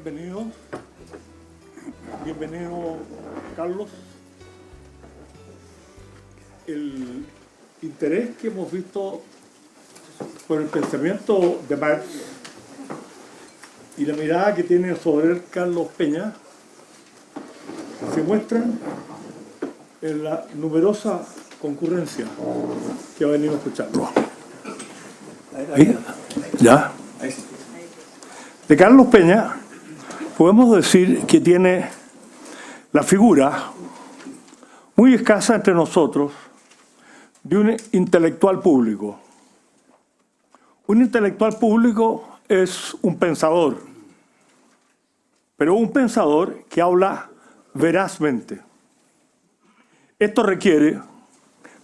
bienvenido. Bienvenido, Carlos. El interés que hemos visto por el pensamiento de Marx y la mirada que tiene sobre él Carlos Peña se muestran en la numerosa concurrencia que ha venido escuchando. ¿Ahí? ¿Ya? De Carlos Peña podemos decir que tiene la figura muy escasa entre nosotros de un intelectual público. Un intelectual público es un pensador, pero un pensador que habla verazmente. Esto requiere,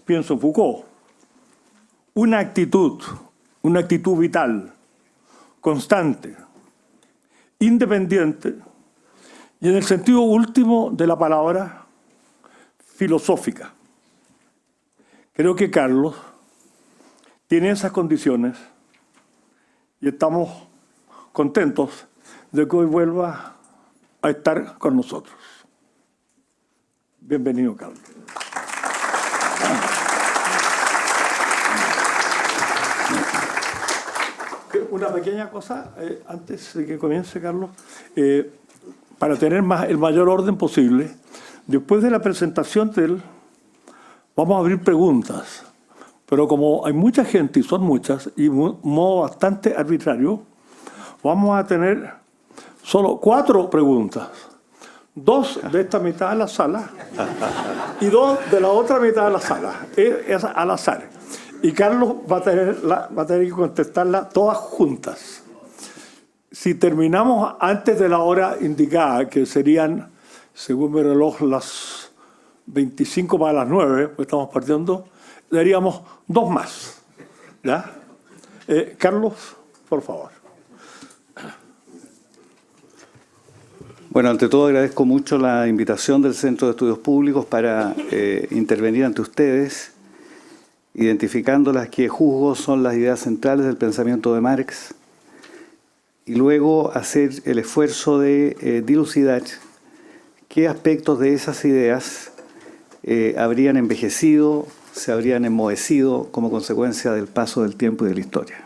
pienso Foucault, una actitud vital, constante, independiente y en el sentido último de la palabra, filosófica. Creo que Carlos tiene esas condiciones y estamos contentos de que hoy vuelva a estar con nosotros. Bienvenido, Carlos. Una pequeña cosa, antes de que comience, Carlos, para tener el mayor orden posible, después de la presentación de él, vamos a abrir preguntas, pero como hay mucha gente, y son muchas, y de modo bastante arbitrario, vamos a tener solo 4 preguntas. 2 de esta mitad de la sala y 2 de la otra mitad de la sala. Es al azar. Y Carlos va a tener que contestarlas todas juntas. Si terminamos antes de la hora indicada, que serían, según mi reloj, las 25 para las 9, pues estamos partiendo, daríamos 2 más. ¿Ya? Carlos, por favor. Bueno, ante todo agradezco mucho la invitación del Centro de Estudios Públicos para intervenir ante ustedes, identificando las que juzgo son las ideas centrales del pensamiento de Marx, y luego hacer el esfuerzo de dilucidar qué aspectos de esas ideas habrían envejecido, se habrían enmohecido como consecuencia del paso del tiempo y de la historia.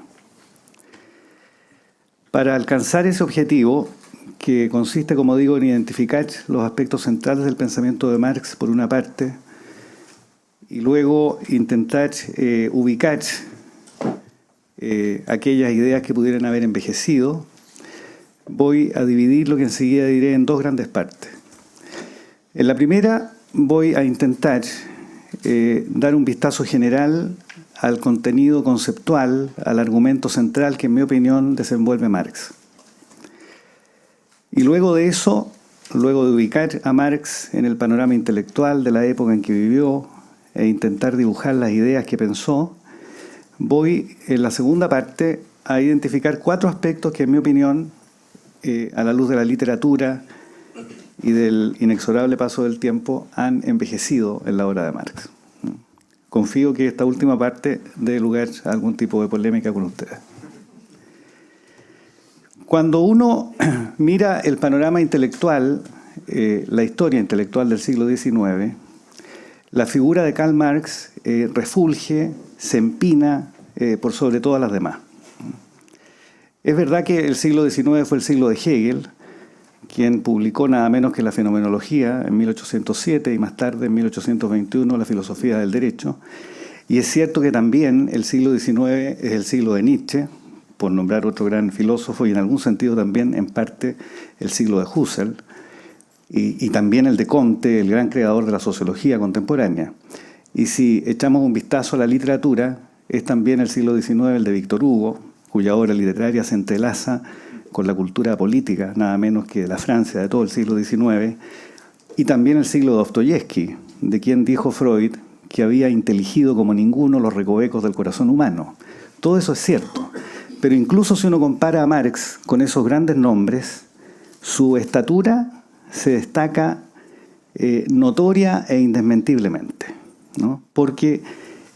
Para alcanzar ese objetivo, que consiste, como digo, en identificar los aspectos centrales del pensamiento de Marx, por una parte, y luego intentar ubicar aquellas ideas que pudieran haber envejecido, voy a dividir lo que enseguida diré en 2 grandes partes. En la primera voy a intentar dar un vistazo general al contenido conceptual, al argumento central que en mi opinión desenvuelve Marx. Y luego de eso, luego de ubicar a Marx en el panorama intelectual de la época en que vivió e intentar dibujar las ideas que pensó, voy en la segunda parte a identificar 4 aspectos que en mi opinión, a la luz de la literatura y del inexorable paso del tiempo, han envejecido en la obra de Marx. Confío que esta última parte dé lugar a algún tipo de polémica con ustedes. Cuando uno mira el panorama intelectual, la historia intelectual del siglo XIX, la figura de Karl Marx refulge, se empina por sobre todas las demás. Es verdad que el siglo XIX fue el siglo de Hegel, quien publicó nada menos que la Fenomenología en 1807 y más tarde en 1821 la Filosofía del Derecho. Y es cierto que también el siglo XIX es el siglo de Nietzsche, por nombrar otro gran filósofo, y en algún sentido también, en parte, el siglo de Husserl, y también el de Comte, el gran creador de la sociología contemporánea. Y si echamos un vistazo a la literatura, es también el siglo XIX el de Víctor Hugo, cuya obra literaria se entrelaza con la cultura política, nada menos que de la Francia de todo el siglo XIX, y también el siglo de Dostoyevsky, de quien dijo Freud que había inteligido como ninguno los recovecos del corazón humano. Todo eso es cierto. Pero incluso si uno compara a Marx con esos grandes nombres, su estatura se destaca notoria e indesmentiblemente, ¿no? Porque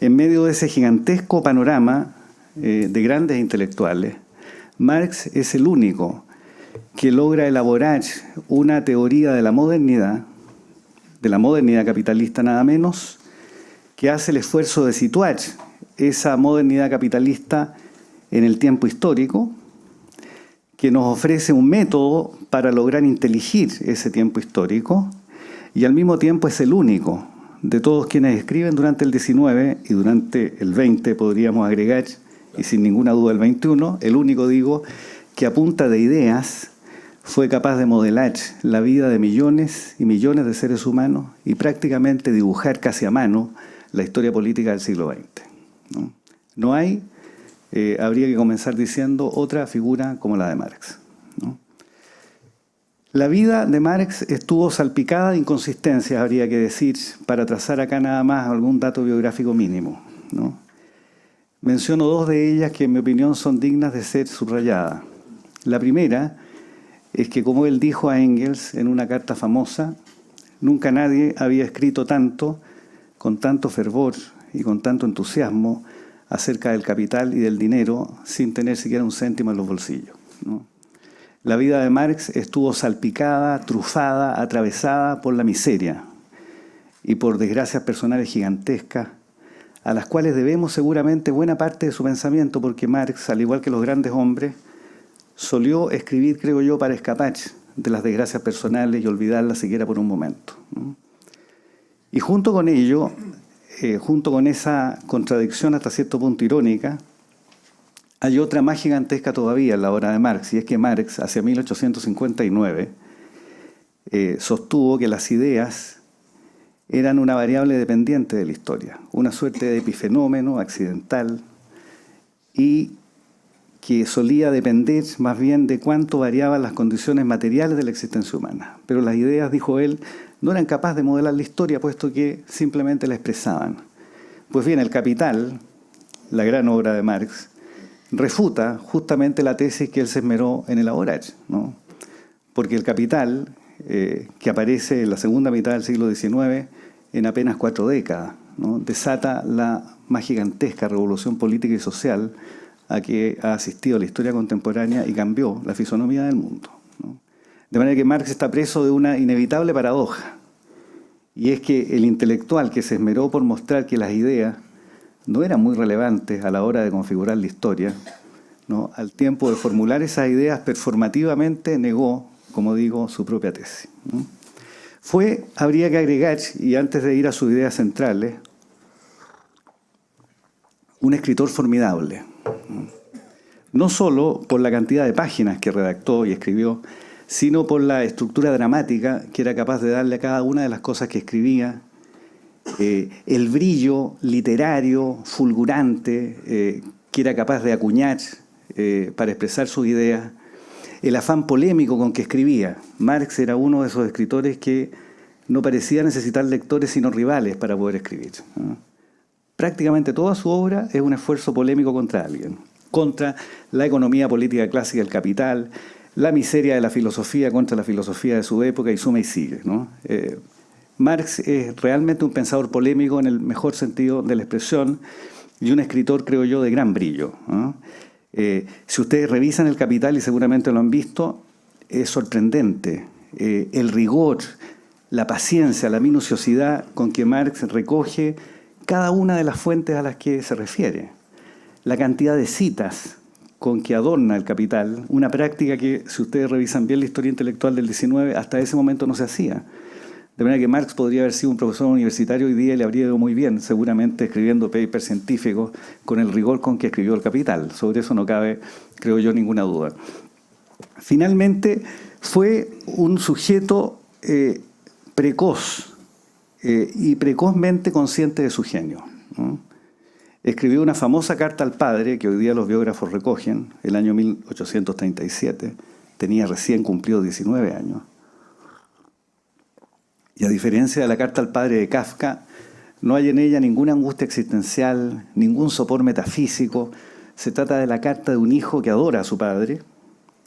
en medio de ese gigantesco panorama de grandes intelectuales, Marx es el único que logra elaborar una teoría de la modernidad capitalista nada menos, que hace el esfuerzo de situar esa modernidad capitalista en el tiempo histórico, que nos ofrece un método para lograr inteligir ese tiempo histórico, y al mismo tiempo es el único de todos quienes escriben durante el 19 y durante el 20, podríamos agregar, y sin ninguna duda el 21, el único, digo, que a punta de ideas fue capaz de modelar la vida de millones y millones de seres humanos y prácticamente dibujar casi a mano la historia política del siglo XX. No hay, habría que comenzar diciendo, otra figura como la de Marx, ¿no? La vida de Marx estuvo salpicada de inconsistencias, habría que decir, para trazar acá nada más algún dato biográfico mínimo, ¿no? Menciono dos de ellas que en mi opinión son dignas de ser subrayadas. La primera es que, como él dijo a Engels en una carta famosa, nunca nadie había escrito tanto, con tanto fervor y con tanto entusiasmo acerca del capital y del dinero sin tener siquiera un céntimo en los bolsillos, ¿no? La vida de Marx estuvo salpicada, trufada, atravesada por la miseria y por desgracias personales gigantescas, a las cuales debemos seguramente buena parte de su pensamiento, porque Marx, al igual que los grandes hombres, solió escribir, creo yo, para escapar de las desgracias personales y olvidarlas siquiera por un momento, ¿no? Y junto con ello, junto con esa contradicción hasta cierto punto irónica, hay otra más gigantesca todavía en la obra de Marx, y es que Marx, hacia 1859, sostuvo que las ideas eran una variable dependiente de la historia, una suerte de epifenómeno accidental, y que solía depender más bien de cuánto variaban las condiciones materiales de la existencia humana. Pero las ideas, dijo él, no eran capaces de modelar la historia, puesto que simplemente la expresaban. Pues bien, El Capital, la gran obra de Marx, refuta justamente la tesis que él se esmeró en elaborar, ¿no? Porque El Capital, que aparece en la segunda mitad del siglo XIX, en apenas 4 décadas, ¿no?, desata la más gigantesca revolución política y social a que ha asistido la historia contemporánea y cambió la fisonomía del mundo, ¿no? De manera que Marx está preso de una inevitable paradoja, y es que el intelectual que se esmeró por mostrar que las ideas no eran muy relevantes a la hora de configurar la historia, ¿no?, al tiempo de formular esas ideas performativamente negó, como digo, su propia tesis, ¿no? Fue, habría que agregar, y antes de ir a sus ideas centrales, un escritor formidable, no solo por la cantidad de páginas que redactó y escribió, sino por la estructura dramática que era capaz de darle a cada una de las cosas que escribía, el brillo literario fulgurante que era capaz de acuñar para expresar sus ideas, el afán polémico con que escribía. Marx era uno de esos escritores que no parecía necesitar lectores sino rivales para poder escribir, ¿no? Prácticamente toda su obra es un esfuerzo polémico contra alguien, contra la economía política clásica del capital, la miseria de la filosofía contra la filosofía de su época, y suma y sigue, ¿no? Marx es realmente un pensador polémico en el mejor sentido de la expresión y un escritor, creo yo, de gran brillo, ¿no? Si ustedes revisan El Capital, y seguramente lo han visto, es sorprendente el rigor, la paciencia, la minuciosidad con que Marx recoge cada una de las fuentes a las que se refiere, la cantidad de citas con que adorna El Capital, una práctica que, si ustedes revisan bien la historia intelectual del 19, hasta ese momento no se hacía. De manera que Marx podría haber sido un profesor universitario hoy día y le habría ido muy bien, seguramente escribiendo papers científicos con el rigor con que escribió El Capital. Sobre eso no cabe, creo yo, ninguna duda. Finalmente, fue un sujeto precoz y precozmente consciente de su genio, ¿no? Escribió una famosa carta al padre, que hoy día los biógrafos recogen, el año 1837. Tenía recién cumplido 19 años. Y a diferencia de la carta al padre de Kafka, no hay en ella ninguna angustia existencial, ningún sopor metafísico. Se trata de la carta de un hijo que adora a su padre.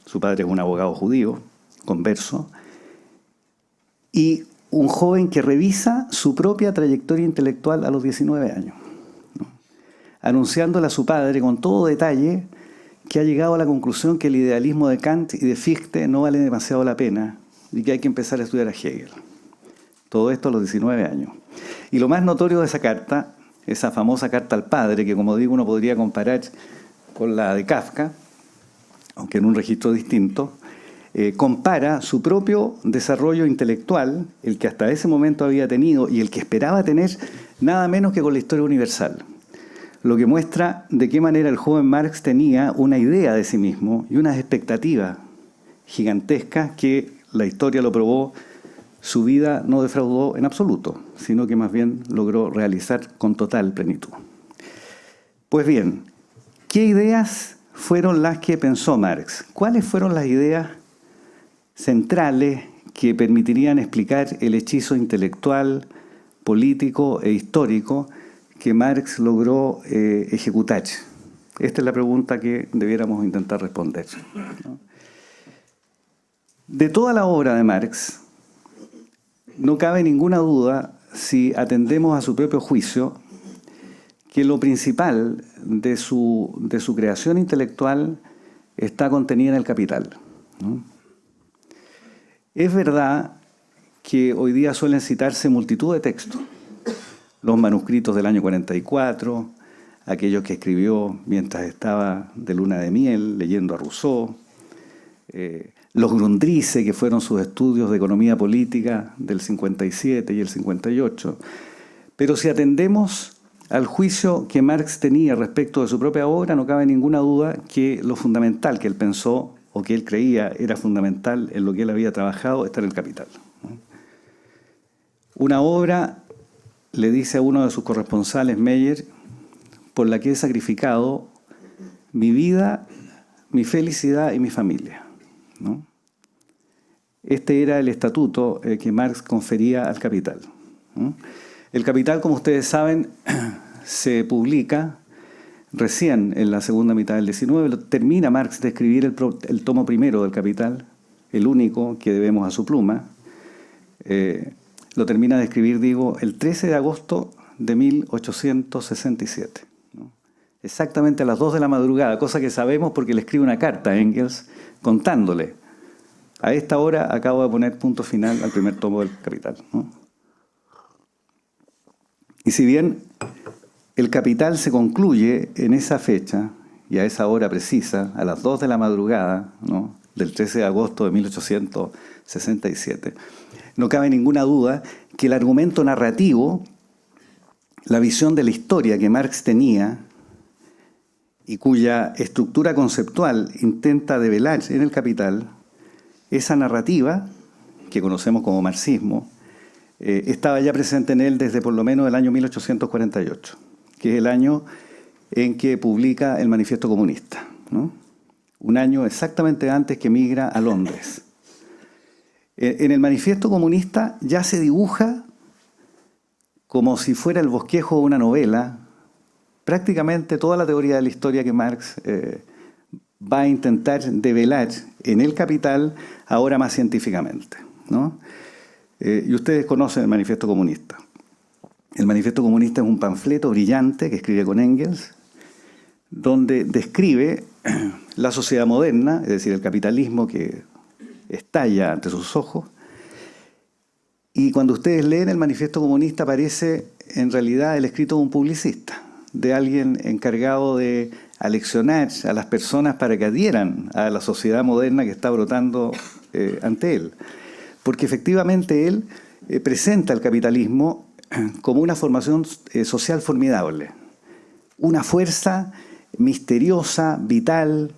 Su padre es un abogado judío, converso, y un joven que revisa su propia trayectoria intelectual a los 19 años, ¿no?, anunciándole a su padre con todo detalle que ha llegado a la conclusión que el idealismo de Kant y de Fichte no vale demasiado la pena y que hay que empezar a estudiar a Hegel. Todo esto a los 19 años. Y lo más notorio de esa carta, esa famosa carta al padre, que como digo uno podría comparar con la de Kafka, aunque en un registro distinto, compara su propio desarrollo intelectual, el que hasta ese momento había tenido y el que esperaba tener, nada menos que con la historia universal. Lo que muestra de qué manera el joven Marx tenía una idea de sí mismo y unas expectativas gigantescas que la historia lo probó. Su vida no defraudó en absoluto, sino que más bien logró realizar con total plenitud. Pues bien, ¿qué ideas fueron las que pensó Marx? ¿Cuáles fueron las ideas centrales que permitirían explicar el hechizo intelectual, político e histórico que Marx logró ejecutar? Esta es la pregunta que debiéramos intentar responder, ¿no? De toda la obra de Marx, no cabe ninguna duda, si atendemos a su propio juicio, que lo principal de su creación intelectual está contenida en el Capital, ¿no? Es verdad que hoy día suelen citarse multitud de textos, los manuscritos del año 44, aquellos que escribió mientras estaba de luna de miel, leyendo a Rousseau, los Grundrisse, que fueron sus estudios de economía política del 57 y el 58. Pero si atendemos al juicio que Marx tenía respecto de su propia obra, no cabe ninguna duda que lo fundamental que él pensó o que él creía era fundamental en lo que él había trabajado está en el Capital, ¿no? Una obra, le dice a uno de sus corresponsales, Meyer, por la que he sacrificado mi vida, mi felicidad y mi familia, ¿no? Este era el estatuto que Marx confería al Capital, ¿no? El Capital, como ustedes saben, se publica recién en la segunda mitad del 19. Termina Marx de escribir el tomo primero del Capital, el único que debemos a su pluma. Lo termina de escribir, digo, el 13 de agosto de 1867. ¿No? Exactamente a las 2 de la madrugada, cosa que sabemos porque le escribe una carta a Engels contándole: a esta hora acabo de poner punto final al primer tomo del Capital, ¿no? Y si bien el Capital se concluye en esa fecha y a esa hora precisa, a las 2 de la madrugada, ¿no?, del 13 de agosto de 1867, no cabe ninguna duda que el argumento narrativo, la visión de la historia que Marx tenía y cuya estructura conceptual intenta develar en el Capital, esa narrativa, que conocemos como marxismo, estaba ya presente en él desde por lo menos el año 1848, que es el año en que publica el Manifiesto Comunista, ¿no? Un año exactamente antes que emigra a Londres. En el Manifiesto Comunista ya se dibuja, como si fuera el bosquejo de una novela, prácticamente toda la teoría de la historia que Marx va a intentar develar en el Capital, ahora más científicamente, ¿no? Y ustedes conocen el Manifiesto Comunista. El Manifiesto Comunista es un panfleto brillante que escribe con Engels, donde describe la sociedad moderna, es decir, el capitalismo que estalla ante sus ojos. Y cuando ustedes leen el Manifiesto Comunista parece en realidad el escrito de un publicista, de alguien encargado de aleccionar a las personas para que adhieran a la sociedad moderna que está brotando ante él. Porque efectivamente él presenta al capitalismo como una formación social formidable, una fuerza misteriosa, vital,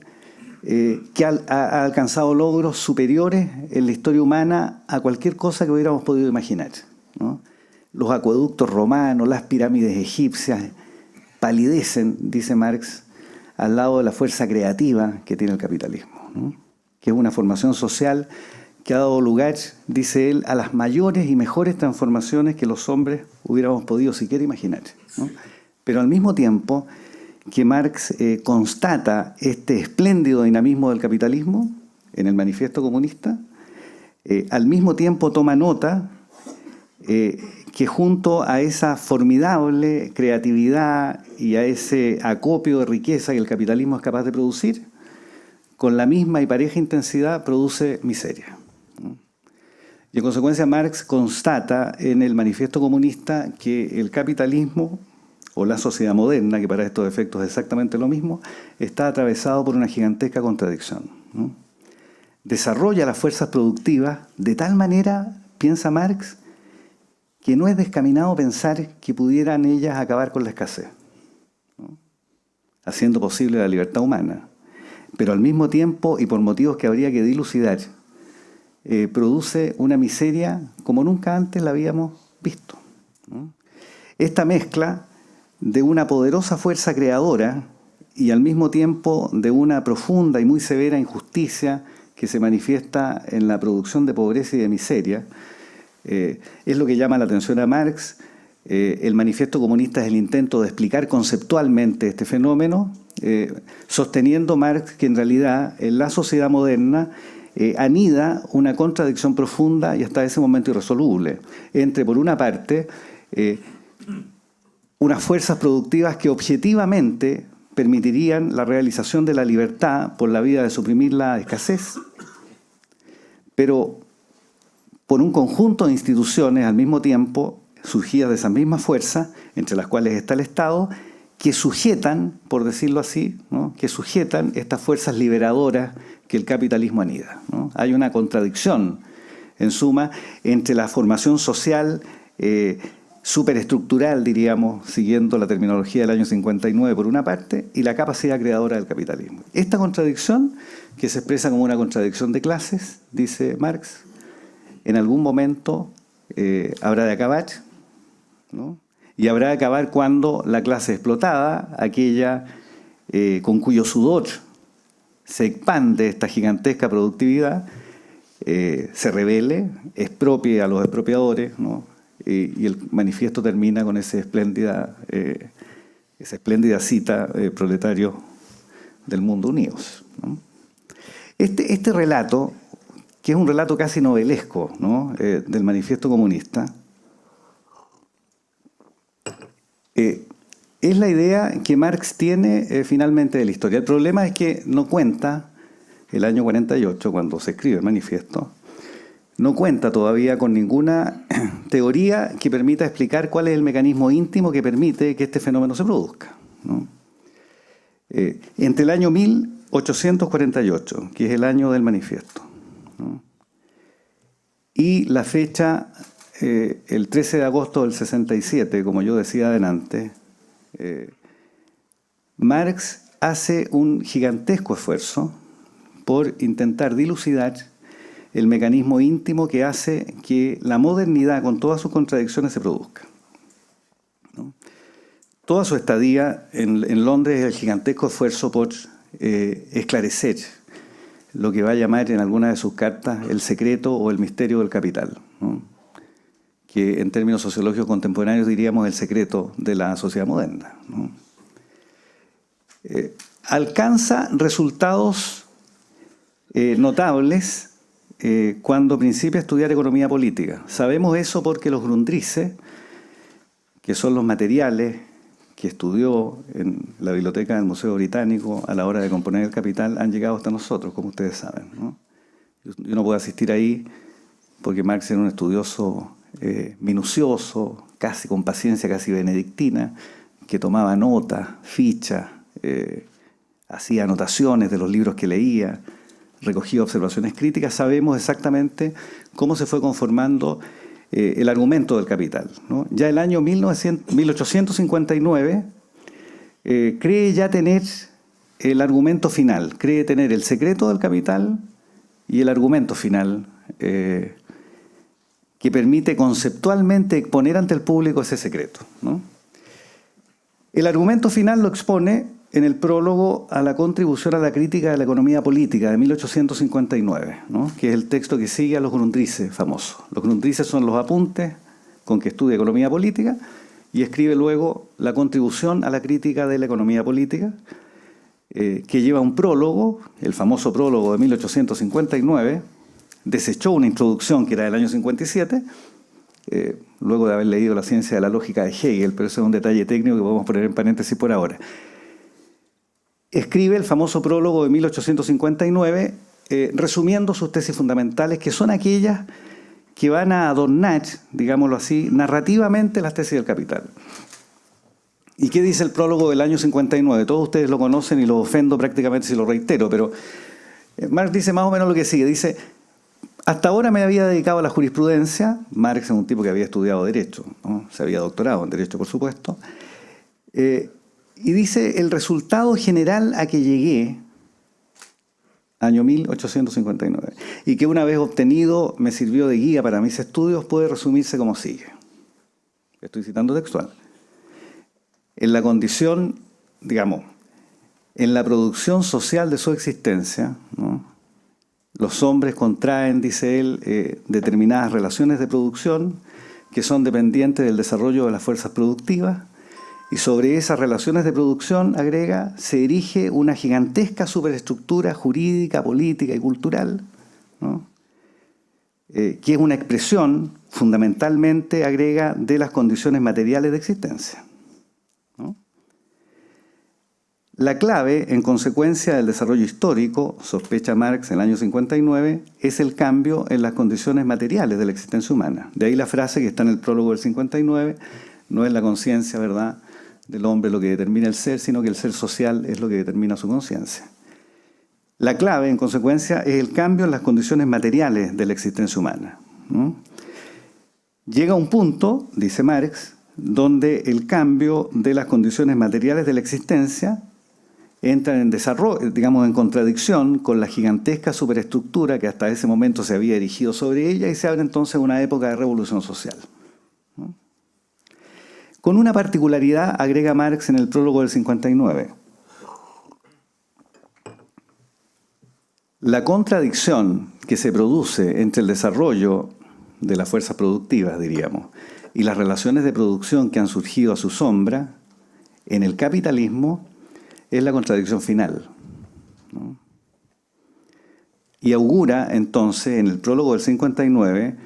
que ha alcanzado logros superiores en la historia humana a cualquier cosa que hubiéramos podido imaginar, ¿no? Los acueductos romanos, las pirámides egipcias palidecen, dice Marx, al lado de la fuerza creativa que tiene el capitalismo, ¿no? Que es una formación social que ha dado lugar, dice él, a las mayores y mejores transformaciones que los hombres hubiéramos podido siquiera imaginar, ¿no? Pero al mismo tiempo que Marx constata este espléndido dinamismo del capitalismo en el Manifiesto Comunista, al mismo tiempo toma nota que junto a esa formidable creatividad y a ese acopio de riqueza que el capitalismo es capaz de producir, con la misma y pareja intensidad produce miseria. Y en consecuencia Marx constata en el Manifiesto Comunista que el capitalismo, o la sociedad moderna, que para estos efectos es exactamente lo mismo, está atravesado por una gigantesca contradicción, ¿no? Desarrolla las fuerzas productivas de tal manera, piensa Marx, que no es descaminado pensar que pudieran ellas acabar con la escasez, ¿no? Haciendo posible la libertad humana. Pero al mismo tiempo, y por motivos que habría que dilucidar, produce una miseria como nunca antes la habíamos visto, ¿no? Esta mezcla de una poderosa fuerza creadora y al mismo tiempo de una profunda y muy severa injusticia que se manifiesta en la producción de pobreza y de miseria, es lo que llama la atención a Marx. El Manifiesto Comunista es el intento de explicar conceptualmente este fenómeno, sosteniendo Marx que en realidad en la sociedad moderna anida una contradicción profunda y hasta ese momento irresoluble entre, por una parte, unas fuerzas productivas que objetivamente permitirían la realización de la libertad por la vía de suprimir la escasez, pero por un conjunto de instituciones al mismo tiempo surgidas de esa misma fuerza, entre las cuales está el Estado, que sujetan, por decirlo así, ¿no?, que sujetan estas fuerzas liberadoras que el capitalismo anida, ¿no? Hay una contradicción, en suma, entre la formación social superestructural, diríamos, siguiendo la terminología del año 59 por una parte, y la capacidad creadora del capitalismo. Esta contradicción, que se expresa como una contradicción de clases, dice Marx, en algún momento habrá de acabar, ¿no? Y habrá de acabar cuando la clase explotada, aquella con cuyo sudor se expande esta gigantesca productividad, se rebele, expropie a los expropiadores, ¿no? Y el manifiesto termina con esa espléndida cita, proletarios del mundo unidos, ¿no? Este relato, que es un relato casi novelesco, ¿no?, del Manifiesto Comunista, es la idea que Marx tiene finalmente de la historia. El problema es que no cuenta, el año 48, cuando se escribe el manifiesto, no cuenta todavía con ninguna teoría que permita explicar cuál es el mecanismo íntimo que permite que este fenómeno se produzca, ¿no? Entre el año 1848, que es el año del manifiesto, ¿no?, y la fecha, el 13 de agosto del 67, como yo decía adelante, Marx hace un gigantesco esfuerzo por intentar dilucidar el mecanismo íntimo que hace que la modernidad, con todas sus contradicciones, se produzca, ¿no? Toda su estadía en Londres es el gigantesco esfuerzo por esclarecer lo que va a llamar en alguna de sus cartas el secreto o el misterio del capital, ¿no?, que en términos sociológicos contemporáneos diríamos el secreto de la sociedad moderna, ¿no? Alcanza resultados notables cuando principia a estudiar economía política. Sabemos eso porque los Grundrisse, que son los materiales que estudió en la biblioteca del Museo Británico a la hora de componer el Capital, han llegado hasta nosotros, como ustedes saben, ¿no? Yo no puedo asistir ahí porque Marx era un estudioso minucioso, casi con paciencia casi benedictina, que tomaba notas, fichas, hacía anotaciones de los libros que leía, recogía observaciones críticas. Sabemos exactamente cómo se fue conformando el argumento del Capital, ¿no? Ya el año 1859 cree ya tener el argumento final, cree tener el secreto del Capital y el argumento final que permite conceptualmente exponer ante el público ese secreto, ¿no? El argumento final lo expone en el prólogo a la contribución a la crítica de la economía política de 1859, ¿no?, que es el texto que sigue a los Grundrisse famosos. Los Grundrisse son los apuntes con que estudia economía política y escribe luego la contribución a la crítica de la economía política, que lleva un prólogo, el famoso prólogo de 1859, desechó una introducción que era del año 57, luego de haber leído La ciencia de la lógica de Hegel, pero ese es un detalle técnico que podemos poner en paréntesis por ahora. escribe el famoso prólogo de 1859, resumiendo sus tesis fundamentales, que son aquellas que van a adornar, digámoslo así, narrativamente las tesis del Capital. ¿Y qué dice el prólogo del año 59? Todos ustedes lo conocen y lo ofendo prácticamente si lo reitero, pero Marx dice más o menos lo que sigue. Dice, hasta ahora me había dedicado a la jurisprudencia. Marx es un tipo que había estudiado Derecho, ¿no? Se había doctorado en Derecho, por supuesto. Y dice, el resultado general a que llegué, año 1859, y que una vez obtenido me sirvió de guía para mis estudios, puede resumirse como sigue. Estoy citando textual. En la condición, digamos, en la producción social de su existencia, ¿no? Los hombres contraen, dice él, determinadas relaciones de producción que son dependientes del desarrollo de las fuerzas productivas, y sobre esas relaciones de producción, agrega, se erige una gigantesca superestructura jurídica, política y cultural, ¿no? Que es una expresión, fundamentalmente, agrega, de las condiciones materiales de existencia, ¿no? La clave, en consecuencia del desarrollo histórico, sospecha Marx en el año 59, es el cambio en las condiciones materiales de la existencia humana. De ahí la frase que está en el prólogo del 59, no es la conciencia, ¿verdad?, del hombre lo que determina el ser, sino que el ser social es lo que determina su conciencia. La clave, en consecuencia, es el cambio en las condiciones materiales de la existencia humana, ¿no? Llega un punto, dice Marx, donde el cambio de las condiciones materiales de la existencia entra en desarrollo, digamos, en contradicción con la gigantesca superestructura que hasta ese momento se había erigido sobre ella, y se abre entonces una época de revolución social, ¿no? Con una particularidad, agrega Marx en el prólogo del 59. La contradicción que se produce entre el desarrollo de las fuerzas productivas, diríamos, y las relaciones de producción que han surgido a su sombra en el capitalismo es la contradicción final, ¿no? Y augura entonces en el prólogo del 59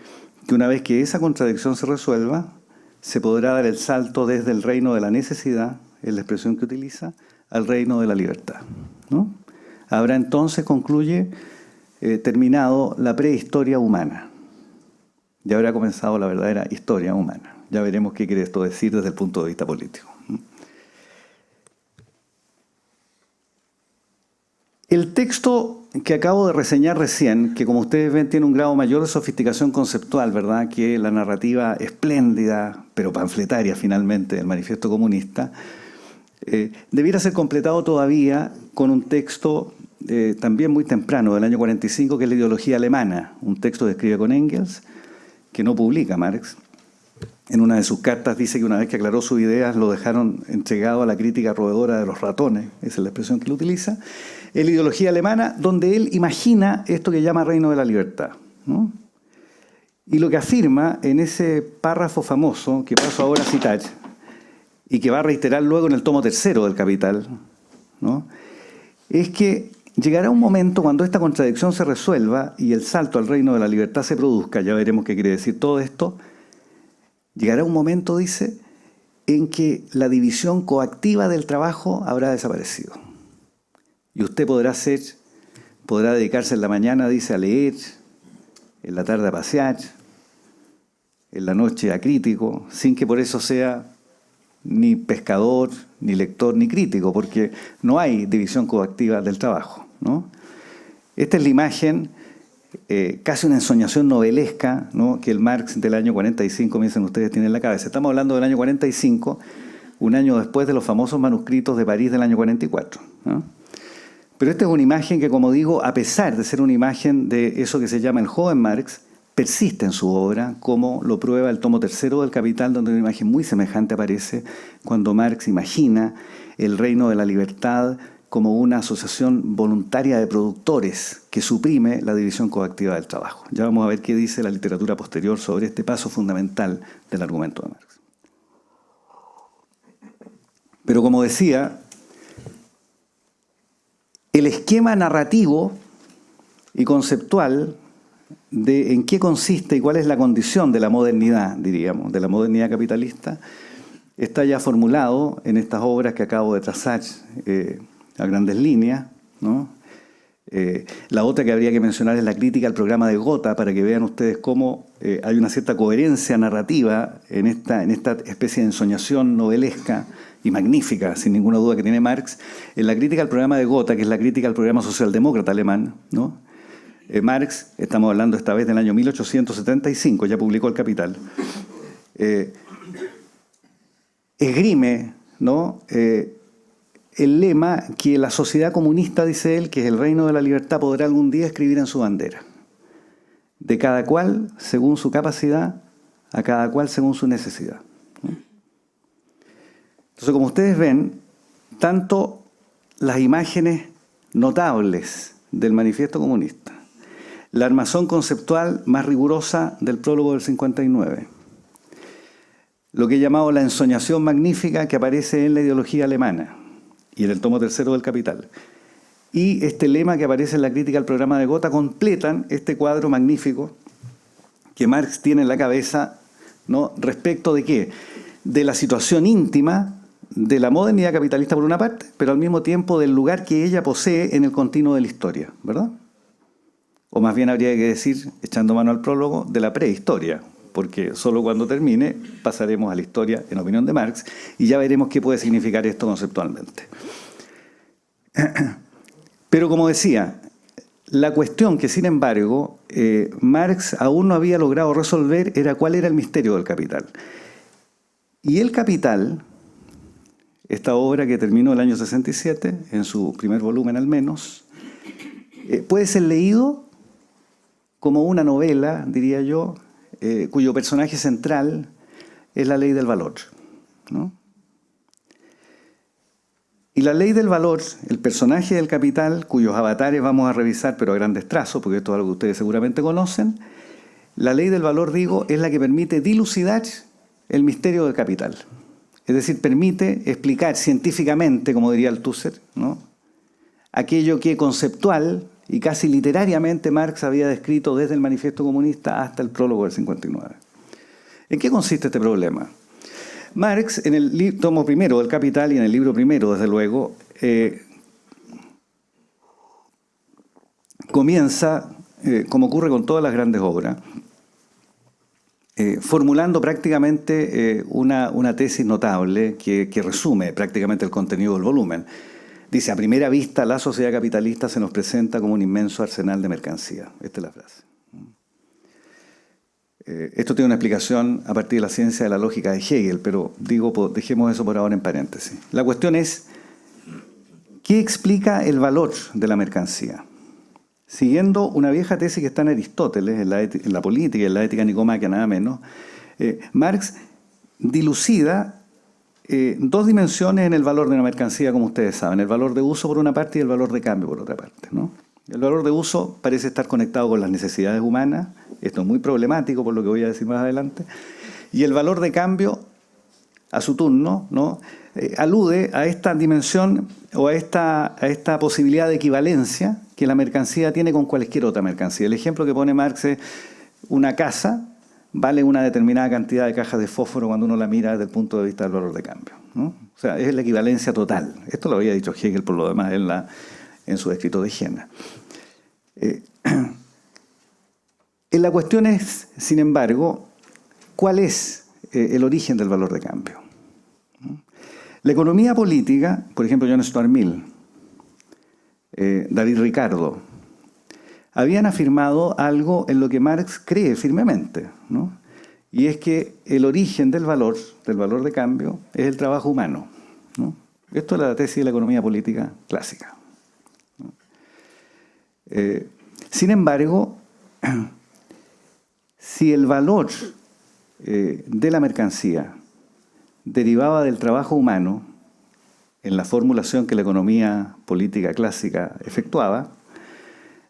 que una vez que esa contradicción se resuelva, se podrá dar el salto desde el reino de la necesidad, es la expresión que utiliza, al reino de la libertad, ¿no? Habrá entonces, concluye, terminado la prehistoria humana. Ya habrá comenzado la verdadera historia humana. Ya veremos qué quiere esto decir desde el punto de vista político. El texto que acabo de reseñar recién, que como ustedes ven tiene un grado mayor de sofisticación conceptual, ¿verdad?, que la narrativa espléndida, pero panfletaria finalmente, del Manifiesto Comunista, debiera ser completado todavía con un texto también muy temprano, del año 45, que es la ideología alemana, un texto que escribe con Engels, que no publica Marx. En una de sus cartas dice que una vez que aclaró sus ideas lo dejaron entregado a la crítica roedora de los ratones, esa es la expresión que él utiliza. Es la ideología alemana, donde él imagina esto que llama reino de la libertad, ¿no? Y lo que afirma en ese párrafo famoso, que paso ahora a citar, y que va a reiterar luego en el tomo 3 del Capital, ¿no?, es que llegará un momento cuando esta contradicción se resuelva y el salto al reino de la libertad se produzca, ya veremos qué quiere decir todo esto, llegará un momento, dice, en que la división coactiva del trabajo habrá desaparecido. Y usted podrá dedicarse en la mañana, dice, a leer, en la tarde a pasear, en la noche a crítico, sin que por eso sea ni pescador, ni lector, ni crítico, porque no hay división coactiva del trabajo, ¿no? Esta es la imagen, casi una ensoñación novelesca, ¿no?, que el Marx del año 45, piensen ustedes, tiene en la cabeza. Estamos hablando del año 45, un año después de los famosos manuscritos de París del año 44, ¿no? Pero esta es una imagen que, como digo, a pesar de ser una imagen de eso que se llama el joven Marx, persiste en su obra, como lo prueba el tomo 3 del Capital, donde una imagen muy semejante aparece cuando Marx imagina el reino de la libertad como una asociación voluntaria de productores que suprime la división coactiva del trabajo. Ya vamos a ver qué dice la literatura posterior sobre este paso fundamental del argumento de Marx. Pero como decía, el esquema narrativo y conceptual de en qué consiste y cuál es la condición de la modernidad, diríamos, de la modernidad capitalista, está ya formulado en estas obras que acabo de trazar a grandes líneas, ¿no? La otra que habría que mencionar es la crítica al programa de Gotha, para que vean ustedes cómo hay una cierta coherencia narrativa en esta especie de ensoñación novelesca y magnífica, sin ninguna duda, que tiene Marx, en la crítica al programa de Gotha, que es la crítica al programa socialdemócrata alemán, ¿no? Marx, estamos hablando esta vez del año 1875, ya publicó El Capital, esgrime, ¿no?, el lema que la sociedad comunista, dice él, que es el reino de la libertad, podrá algún día escribir en su bandera. De cada cual según su capacidad, a cada cual según su necesidad. Entonces, como ustedes ven, tanto las imágenes notables del Manifiesto Comunista, la armazón conceptual más rigurosa del prólogo del 59, lo que he llamado la ensoñación magnífica que aparece en la ideología alemana y en el tomo tercero del Capital, y este lema que aparece en la crítica al programa de Gotha, completan este cuadro magnífico que Marx tiene en la cabeza, ¿no?, respecto de qué, de la situación íntima de la modernidad capitalista por una parte, pero al mismo tiempo del lugar que ella posee en el continuo de la historia, ¿verdad? O más bien habría que decir, echando mano al prólogo, de la prehistoria, porque solo cuando termine pasaremos a la historia, en opinión de Marx, y ya veremos qué puede significar esto conceptualmente. Pero como decía, la cuestión que, sin embargo, Marx aún no había logrado resolver era cuál era el misterio del Capital. Y El Capital, esta obra que terminó el año 67, en su primer volumen al menos, puede ser leído como una novela, diría yo, cuyo personaje central es la ley del valor, ¿no? Y la ley del valor, el personaje del Capital, cuyos avatares vamos a revisar, pero a grandes trazos, porque esto es algo que ustedes seguramente conocen, la ley del valor, digo, es la que permite dilucidar el misterio del capital. Es decir, permite explicar científicamente, como diría Althusser, ¿no?, aquello que conceptual y casi literariamente Marx había descrito desde el Manifiesto Comunista hasta el prólogo del 59. ¿En qué consiste este problema? Marx, en el tomo primero del Capital y en el libro primero, desde luego, comienza, como ocurre con todas las grandes obras, formulando prácticamente una tesis notable que resume prácticamente el contenido del volumen. Dice, a primera vista, la sociedad capitalista se nos presenta como un inmenso arsenal de mercancía. Esta es la frase. Esto tiene una explicación a partir de la ciencia de la lógica de Hegel, pero digo, dejemos eso por ahora en paréntesis. La cuestión es, ¿qué explica el valor de la mercancía? Siguiendo una vieja tesis que está en Aristóteles, en la política y en la ética nicomaquia, nada menos, Marx dilucida dos dimensiones en el valor de una mercancía, como ustedes saben, el valor de uso por una parte y el valor de cambio por otra parte, ¿no? El valor de uso parece estar conectado con las necesidades humanas, esto es muy problemático por lo que voy a decir más adelante, y el valor de cambio, a su turno, ¿no?, alude a esta dimensión o a esta posibilidad de equivalencia que la mercancía tiene con cualquier otra mercancía. El ejemplo que pone Marx es una casa vale una determinada cantidad de cajas de fósforo cuando uno la mira desde el punto de vista del valor de cambio, ¿no? O sea, es la equivalencia total. Esto lo había dicho Hegel por lo demás en su escrito de Jena. La cuestión es, sin embargo, ¿cuál es el origen del valor de cambio? La economía política, por ejemplo, John Stuart Mill, David Ricardo, habían afirmado algo en lo que Marx cree firmemente, ¿no? Y es que el origen del valor de cambio, es el trabajo humano, ¿no? Esto es la tesis de la economía política clásica, ¿no? Sin embargo, si el valor de la mercancía derivaba del trabajo humano, en la formulación que la economía política clásica efectuaba,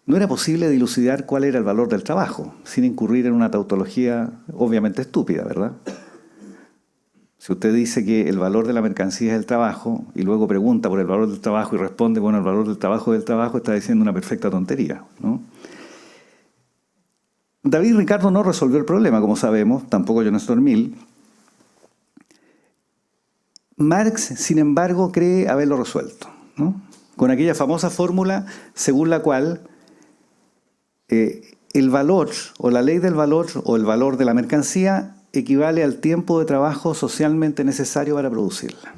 no era posible dilucidar cuál era el valor del trabajo, sin incurrir en una tautología obviamente estúpida, ¿verdad? Si usted dice que el valor de la mercancía es el trabajo, y luego pregunta por el valor del trabajo y responde, bueno, el valor del trabajo, está diciendo una perfecta tontería, ¿no? David Ricardo no resolvió el problema, como sabemos, tampoco John Stuart Mill. Marx, sin embargo, cree haberlo resuelto, ¿no?, con aquella famosa fórmula según la cual el valor o la ley del valor o el valor de la mercancía equivale al tiempo de trabajo socialmente necesario para producirla.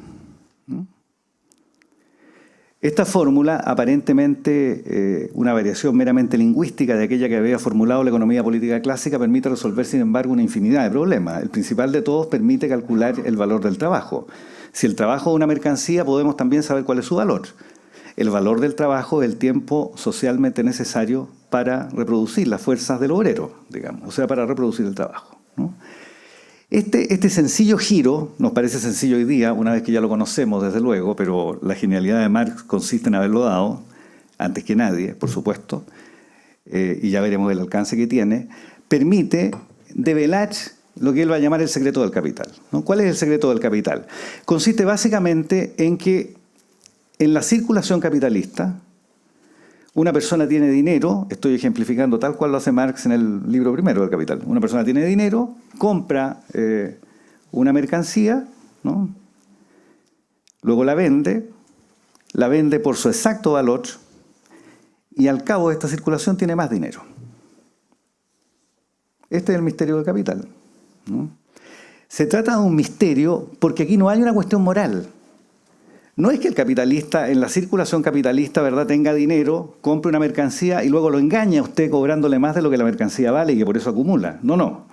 Esta fórmula, aparentemente una variación meramente lingüística de aquella que había formulado la economía política clásica, permite resolver, sin embargo, una infinidad de problemas. El principal de todos permite calcular el valor del trabajo. Si el trabajo es una mercancía, podemos también saber cuál es su valor. El valor del trabajo es el tiempo socialmente necesario para reproducir las fuerzas del obrero, digamos, o sea, para reproducir el trabajo, ¿no? Este sencillo giro, nos parece sencillo hoy día, una vez que ya lo conocemos, desde luego, pero la genialidad de Marx consiste en haberlo dado, antes que nadie, por supuesto, y ya veremos el alcance que tiene, permite develar lo que él va a llamar el secreto del capital, ¿no? ¿Cuál es el secreto del capital? Consiste básicamente en que en la circulación capitalista, una persona tiene dinero, estoy ejemplificando tal cual lo hace Marx en el libro primero del Capital. Una persona tiene dinero, compra una mercancía, ¿no? Luego la vende por su exacto valor y al cabo de esta circulación tiene más dinero. Este es el misterio del capital, ¿no? Se trata de un misterio porque aquí no hay una cuestión moral. No es que el capitalista, en la circulación capitalista, ¿verdad?, tenga dinero, compre una mercancía y luego lo engañe a usted cobrándole más de lo que la mercancía vale y que por eso acumula. No, no.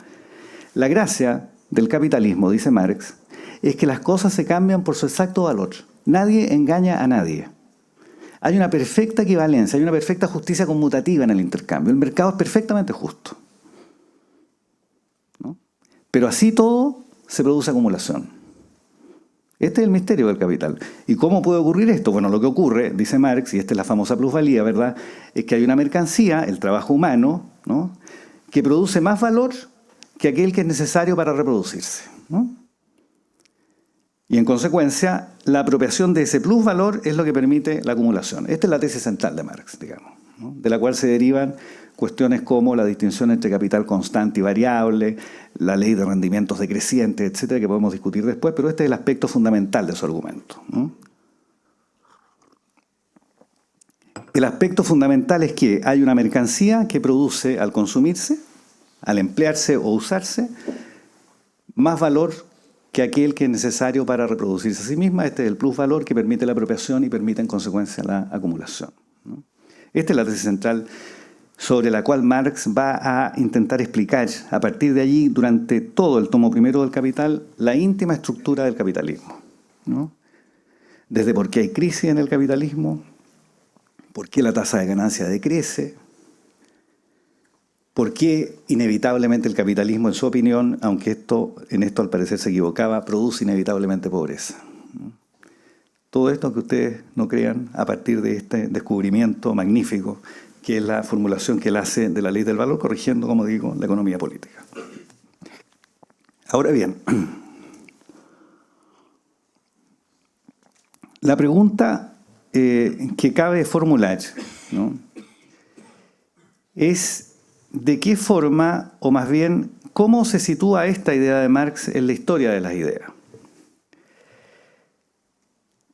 La gracia del capitalismo, dice Marx, es que las cosas se cambian por su exacto valor. Nadie engaña a nadie. Hay una perfecta equivalencia, hay una perfecta justicia conmutativa en el intercambio. El mercado es perfectamente justo, ¿no? Pero así todo se produce acumulación. Este es el misterio del capital. ¿Y cómo puede ocurrir esto? Bueno, lo que ocurre, dice Marx, y esta es la famosa plusvalía, ¿verdad?, es que hay una mercancía, el trabajo humano, ¿no?, que produce más valor que aquel que es necesario para reproducirse, ¿no? Y en consecuencia, la apropiación de ese plusvalor es lo que permite la acumulación. Esta es la tesis central de Marx, digamos, ¿no?, de la cual se derivan cuestiones como la distinción entre capital constante y variable, la ley de rendimientos decrecientes, etcétera, que podemos discutir después, pero este es el aspecto fundamental de su argumento, ¿no? El aspecto fundamental es que hay una mercancía que produce al consumirse, al emplearse o usarse, más valor que aquel que es necesario para reproducirse a sí misma. Este es el plusvalor que permite la apropiación y permite en consecuencia la acumulación, ¿no? Esta es la tesis central sobre la cual Marx va a intentar explicar a partir de allí, durante todo el tomo primero del Capital, la íntima estructura del capitalismo, ¿no? Desde por qué hay crisis en el capitalismo, por qué la tasa de ganancia decrece, por qué inevitablemente el capitalismo, en su opinión, aunque en esto al parecer se equivocaba, produce inevitablemente pobreza, ¿no? Todo esto, que ustedes no crean, a partir de este descubrimiento magnífico que es la formulación que él hace de la ley del valor, corrigiendo, como digo, la economía política. Ahora bien, la pregunta que cabe formular, ¿no?, es de qué forma, o más bien, cómo se sitúa esta idea de Marx en la historia de las ideas.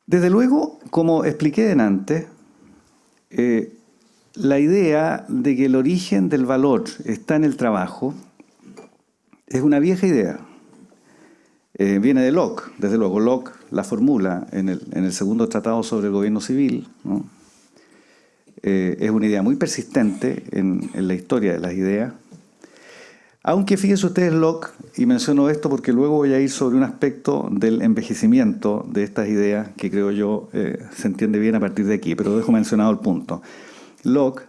Desde luego, como expliqué antes, la idea de que el origen del valor está en el trabajo es una vieja idea. Viene de Locke, desde luego. Locke la formula en el segundo tratado sobre el gobierno civil, ¿no? Es una idea muy persistente en la historia de las ideas. Aunque fíjense ustedes, Locke, y menciono esto porque luego voy a ir sobre un aspecto del envejecimiento de estas ideas que creo yo se entiende bien a partir de aquí, pero dejo mencionado el punto. Locke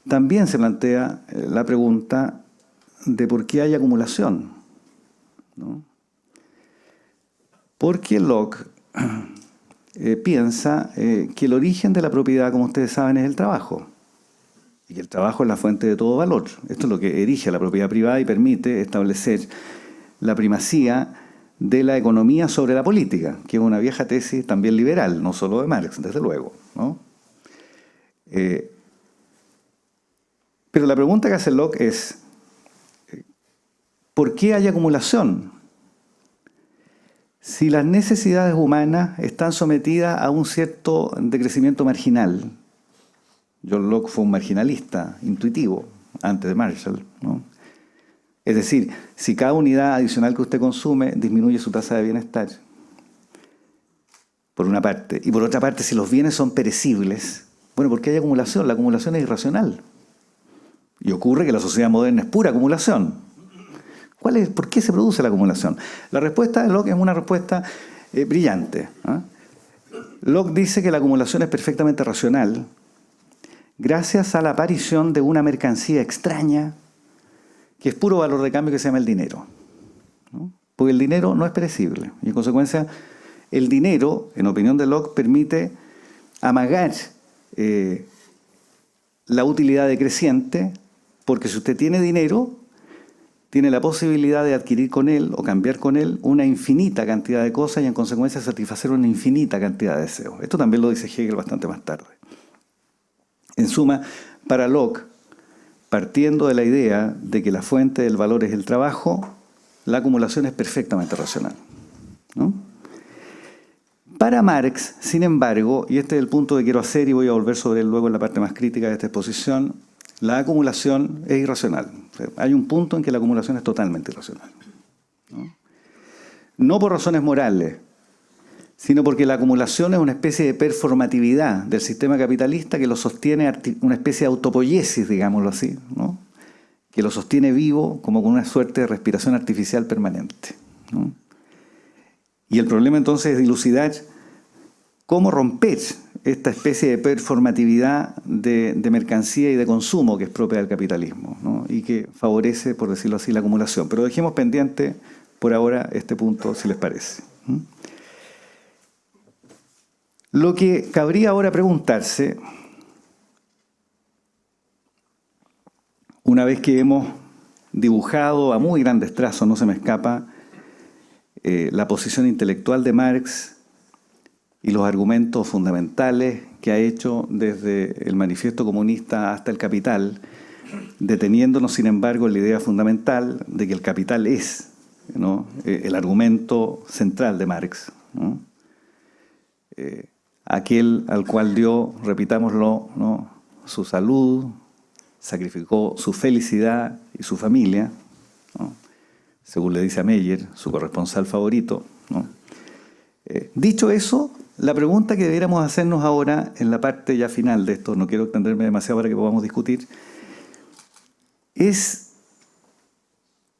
también se plantea la pregunta de por qué hay acumulación, ¿no? Porque Locke piensa que el origen de la propiedad, como ustedes saben, es el trabajo. Y que el trabajo es la fuente de todo valor. Esto es lo que erige a la propiedad privada y permite establecer la primacía de la economía sobre la política, que es una vieja tesis también liberal, no solo de Marx, desde luego, ¿no? Pero la pregunta que hace Locke es, ¿por qué hay acumulación? si las necesidades humanas están sometidas a un cierto decrecimiento marginal. John Locke fue un marginalista intuitivo antes de Marshall, ¿no? Es decir, si cada unidad adicional que usted consume disminuye su tasa de bienestar, por una parte, y por otra parte, si los bienes son perecibles, bueno, ¿por qué hay acumulación? La acumulación es irracional. Y ocurre que la sociedad moderna es pura acumulación. ¿Por qué se produce la acumulación? La respuesta de Locke es una respuesta brillante, ¿eh? Locke dice que la acumulación es perfectamente racional gracias a la aparición de una mercancía extraña que es puro valor de cambio, que se llama el dinero, ¿no? Porque el dinero no es perecible y en consecuencia el dinero, en opinión de Locke, permite amagar la utilidad decreciente, porque si usted tiene dinero, tiene la posibilidad de adquirir con él o cambiar con él una infinita cantidad de cosas y en consecuencia satisfacer una infinita cantidad de deseos. Esto también lo dice Hegel bastante más tarde. En suma, para Locke, partiendo de la idea de que la fuente del valor es el trabajo, la acumulación es perfectamente racional, ¿no? Para Marx, sin embargo, y este es el punto que quiero hacer y voy a volver sobre él luego en la parte más crítica de esta exposición, la acumulación es irracional. O sea, hay un punto en que la acumulación es totalmente irracional, ¿no? No por razones morales, sino porque la acumulación es una especie de performatividad del sistema capitalista que lo sostiene, una especie de autopoiesis, digámoslo así, ¿no? Que lo sostiene vivo como con una suerte de respiración artificial permanente, ¿no? Y el problema entonces es dilucidar cómo romper esta especie de performatividad de mercancía y de consumo que es propia del capitalismo, ¿no? Y que favorece, por decirlo así, la acumulación. Pero dejemos pendiente por ahora este punto, si les parece. Lo que cabría ahora preguntarse, una vez que hemos dibujado a muy grandes trazos, no se me escapa, la posición intelectual de Marx y los argumentos fundamentales que ha hecho desde el Manifiesto Comunista hasta el Capital, deteniéndonos, sin embargo, en la idea fundamental de que el capital es, ¿no?, el argumento central de Marx, ¿no? Aquel al cual dio, repitámoslo, ¿no?, su salud, sacrificó su felicidad y su familia, ¿no?, según le dice a Meyer, su corresponsal favorito, ¿no? Dicho eso, la pregunta que debiéramos hacernos ahora, en la parte ya final de esto, no quiero extenderme demasiado para que podamos discutir, es,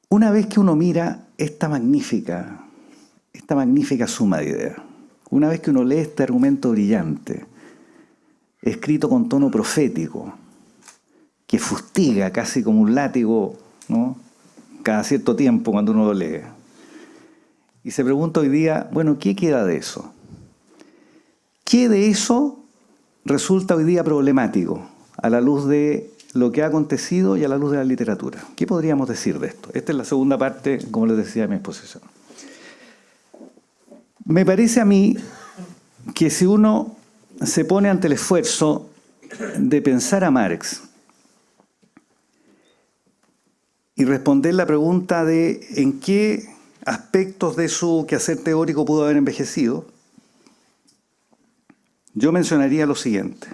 una vez que uno mira esta magnífica suma de ideas, una vez que uno lee este argumento brillante, escrito con tono profético, que fustiga casi como un látigo, ¿no?, cada cierto tiempo cuando uno lo lee. Y se pregunta hoy día, bueno, ¿qué queda de eso? ¿Qué de eso resulta hoy día problemático a la luz de lo que ha acontecido y a la luz de la literatura? ¿Qué podríamos decir de esto? Esta es la segunda parte, como les decía, de mi exposición. Me parece a mí que si uno se pone ante el esfuerzo de pensar a Marx y responder la pregunta de en qué aspectos de su quehacer teórico pudo haber envejecido, yo mencionaría lo siguiente,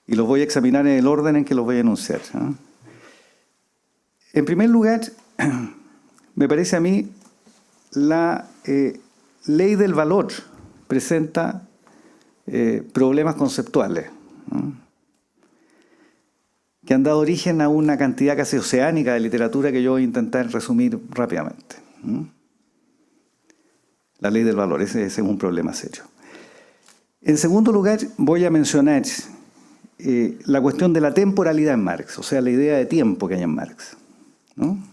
y los voy a examinar en el orden en que los voy a enunciar, ¿eh? En primer lugar, me parece a mí la ley del valor presenta problemas conceptuales, ¿no?, que han dado origen a una cantidad casi oceánica de literatura que yo voy a intentar resumir rápidamente. La ley del valor, ese es un problema serio. En segundo lugar, voy a mencionar la cuestión de la temporalidad en Marx, o sea, la idea de tiempo que hay en Marx, ¿no?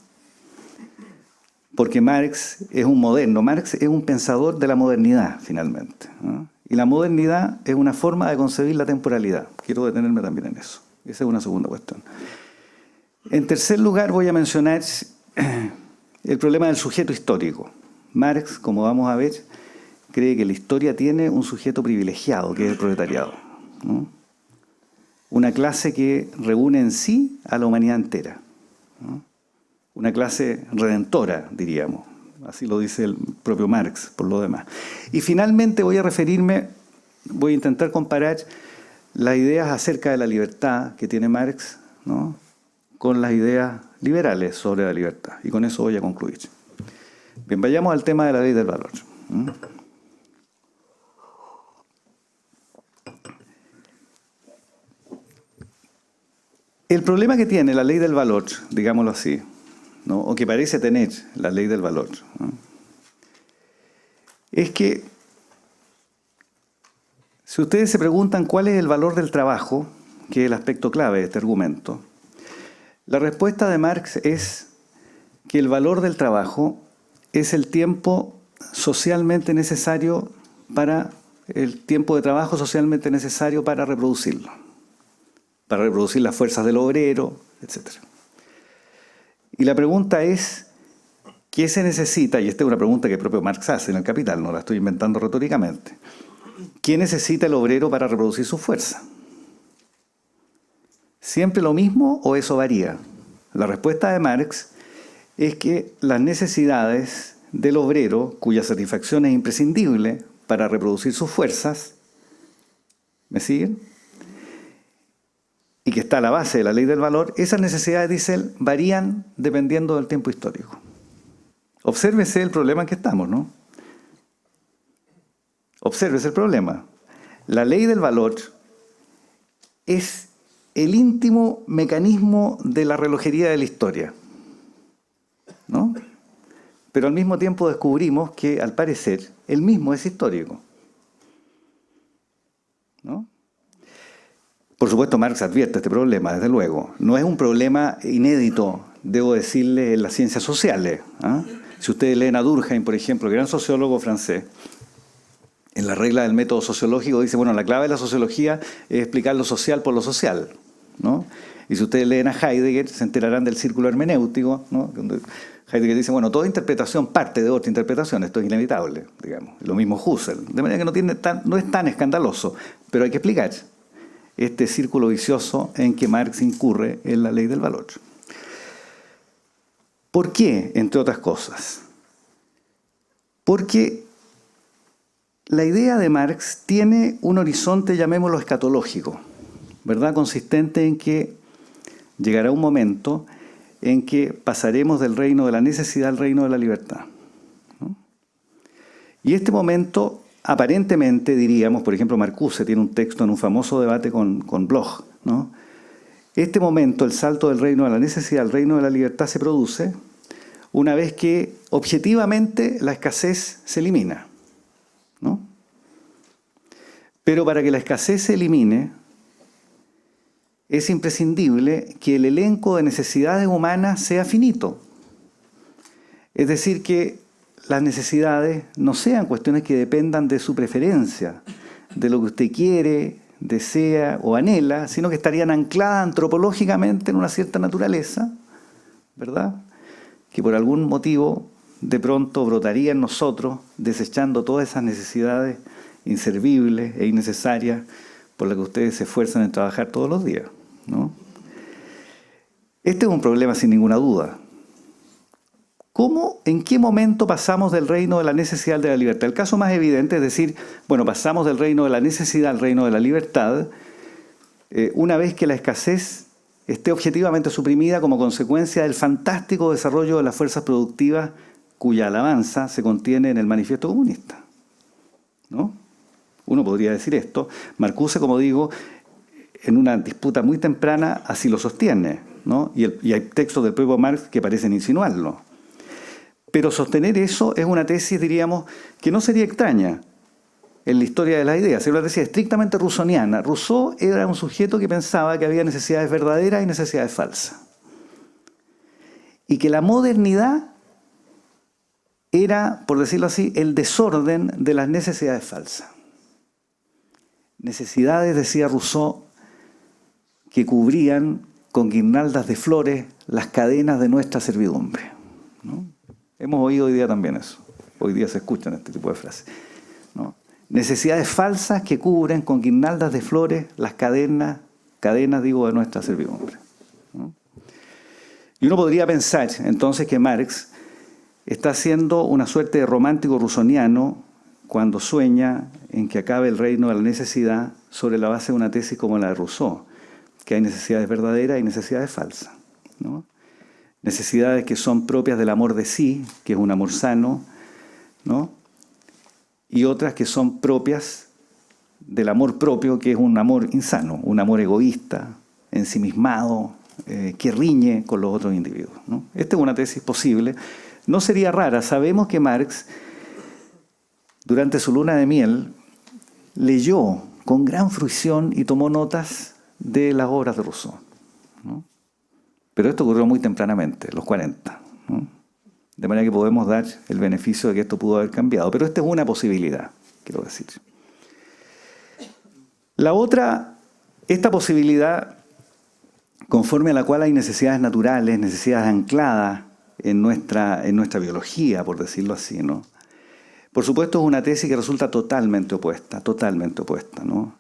Porque Marx es un moderno, Marx es un pensador de la modernidad, finalmente, ¿no? Y la modernidad es una forma de concebir la temporalidad. Quiero detenerme también en eso. Esa es una segunda cuestión. En tercer lugar, voy a mencionar el problema del sujeto histórico. Marx, como vamos a ver, cree que la historia tiene un sujeto privilegiado, que es el proletariado, ¿no? Una clase que reúne en sí a la humanidad entera, ¿no? Una clase redentora, diríamos, Así lo dice el propio Marx, por lo demás. Y finalmente voy a intentar comparar las ideas acerca de la libertad que tiene Marx, ¿no?, con las ideas liberales sobre la libertad. Y con eso voy a concluir. Bien, vayamos al tema de la ley del valor. El problema que tiene la ley del valor, digámoslo así, ¿no?, o que parece tener la ley del valor, ¿no?, es que si ustedes se preguntan cuál es el valor del trabajo, que es el aspecto clave de este argumento, la respuesta de Marx es que el valor del trabajo es el tiempo socialmente necesario el tiempo de trabajo socialmente necesario para reproducirlo, para reproducir las fuerzas del obrero, etc. Y la pregunta es, ¿qué se necesita? Y esta es una pregunta que el propio Marx hace en El Capital, no la estoy inventando retóricamente. ¿Qué necesita el obrero para reproducir su fuerza? ¿Siempre lo mismo o eso varía? La respuesta de Marx es que las necesidades del obrero, cuya satisfacción es imprescindible para reproducir sus fuerzas, ¿me siguen?, y que está a la base de la ley del valor, esas necesidades, dice él, varían dependiendo del tiempo histórico. Obsérvese el problema en que estamos, ¿no? Obsérvese el problema. La ley del valor es el íntimo mecanismo de la relojería de la historia, ¿no? Pero al mismo tiempo descubrimos que, al parecer, el mismo es histórico, ¿no? Por supuesto, Marx advierte este problema, desde luego. No es un problema inédito, debo decirle, en las ciencias sociales, ¿ah? Si ustedes leen a Durkheim, por ejemplo, el gran sociólogo francés, en la regla del método sociológico dice, bueno, la clave de la sociología es explicar lo social por lo social, ¿no? Y si ustedes leen a Heidegger, se enterarán del círculo hermenéutico, ¿no?, donde Heidegger dice, bueno, toda interpretación parte de otra interpretación, esto es inevitable, digamos. Lo mismo Husserl, de manera que no es tan escandaloso, pero hay que explicar este círculo vicioso en que Marx incurre en la ley del valor. ¿Por qué, entre otras cosas? Porque la idea de Marx tiene un horizonte, llamémoslo escatológico, ¿verdad?, consistente en que llegará un momento en que pasaremos del reino de la necesidad al reino de la libertad, ¿no? Y este momento, aparentemente, diríamos, por ejemplo, Marcuse tiene un texto en un famoso debate con Bloch, ¿no? Este momento, el salto del reino de la necesidad al reino de la libertad, se produce una vez que objetivamente la escasez se elimina, ¿no? Pero para que la escasez se elimine, es imprescindible que el elenco de necesidades humanas sea finito. Es decir, que las necesidades no sean cuestiones que dependan de su preferencia, de lo que usted quiere, desea o anhela, sino que estarían ancladas antropológicamente en una cierta naturaleza, ¿verdad?, que por algún motivo de pronto brotaría en nosotros, desechando todas esas necesidades inservibles e innecesarias por las que ustedes se esfuerzan en trabajar todos los días, ¿no? Este es un problema sin ninguna duda. ¿Cómo, en qué momento pasamos del reino de la necesidad al de la libertad? El caso más evidente es decir, bueno, pasamos del reino de la necesidad al reino de la libertad una vez que la escasez esté objetivamente suprimida como consecuencia del fantástico desarrollo de las fuerzas productivas cuya alabanza se contiene en el Manifiesto Comunista, ¿no? Uno podría decir esto. Marcuse, como digo, en una disputa muy temprana así lo sostiene, ¿no? Y hay textos del propio Marx que parecen insinuarlo. Pero sostener eso es una tesis, diríamos, que no sería extraña en la historia de las ideas. Es una tesis estrictamente rusoniana. Rousseau era un sujeto que pensaba que había necesidades verdaderas y necesidades falsas. Y que la modernidad era, por decirlo así, el desorden de las necesidades falsas. Necesidades, decía Rousseau, que cubrían con guirnaldas de flores las cadenas de nuestra servidumbre, ¿no? Hemos oído hoy día también eso. Hoy día se escuchan este tipo de frases, ¿no? Necesidades falsas que cubren con guirnaldas de flores las cadenas de nuestra servidumbre, ¿no? Y uno podría pensar entonces que Marx está siendo una suerte de romántico rusoniano cuando sueña en que acabe el reino de la necesidad sobre la base de una tesis como la de Rousseau, que hay necesidades verdaderas y necesidades falsas, ¿no? Necesidades que son propias del amor de sí, que es un amor sano, ¿no? Y otras que son propias del amor propio, que es un amor insano, un amor egoísta, ensimismado, que riñe con los otros individuos, ¿no? Esta es una tesis posible. No sería rara. Sabemos que Marx, durante su luna de miel, leyó con gran fruición y tomó notas de las obras de Rousseau, ¿no? Pero esto ocurrió muy tempranamente, los 40, ¿no? De manera que podemos dar el beneficio de que esto pudo haber cambiado. Pero esta es una posibilidad, quiero decir. La otra, esta posibilidad, conforme a la cual hay necesidades naturales, necesidades ancladas en nuestra biología, por decirlo así, ¿no? Por supuesto, es una tesis que resulta totalmente opuesta, ¿no?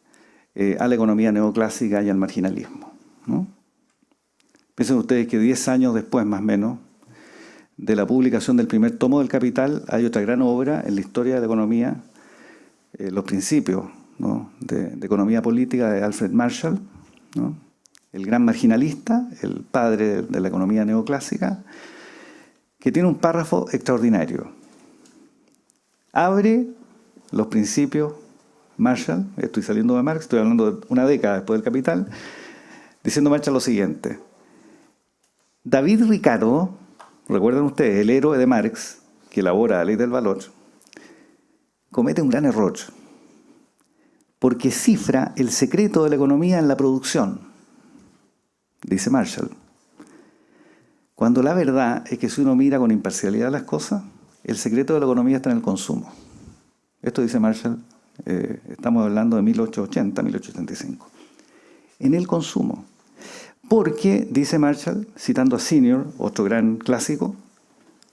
A la economía neoclásica y al marginalismo, ¿no? Piensen ustedes que 10 años después, más o menos, de la publicación del primer tomo del Capital, hay otra gran obra en la historia de la economía, los principios, ¿no?, de economía política de Alfred Marshall, ¿no?, el gran marginalista, el padre de la economía neoclásica, que tiene un párrafo extraordinario. Abre los principios Marshall, estoy saliendo de Marx, estoy hablando de una década después del Capital, diciendo Marshall lo siguiente: David Ricardo, recuerden ustedes, el héroe de Marx, que elabora la ley del valor, comete un gran error, porque cifra el secreto de la economía en la producción, dice Marshall. Cuando la verdad es que si uno mira con imparcialidad las cosas, el secreto de la economía está en el consumo. Esto dice Marshall, estamos hablando de 1880, 1885. En el consumo. Porque, dice Marshall, citando a Senior, otro gran clásico,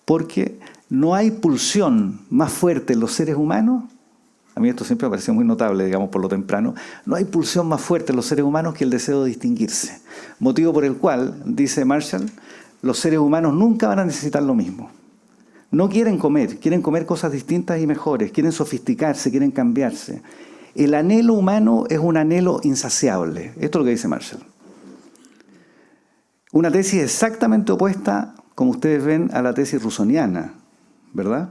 porque no hay pulsión más fuerte en los seres humanos. A mí esto siempre me pareció muy notable, digamos, por lo temprano. No hay pulsión más fuerte en los seres humanos que el deseo de distinguirse. Motivo por el cual, dice Marshall, los seres humanos nunca van a necesitar lo mismo. No quieren comer cosas distintas y mejores, quieren sofisticarse, quieren cambiarse. El anhelo humano es un anhelo insaciable. Esto es lo que dice Marshall. Una tesis exactamente opuesta, como ustedes ven, a la tesis rusoniana, ¿verdad?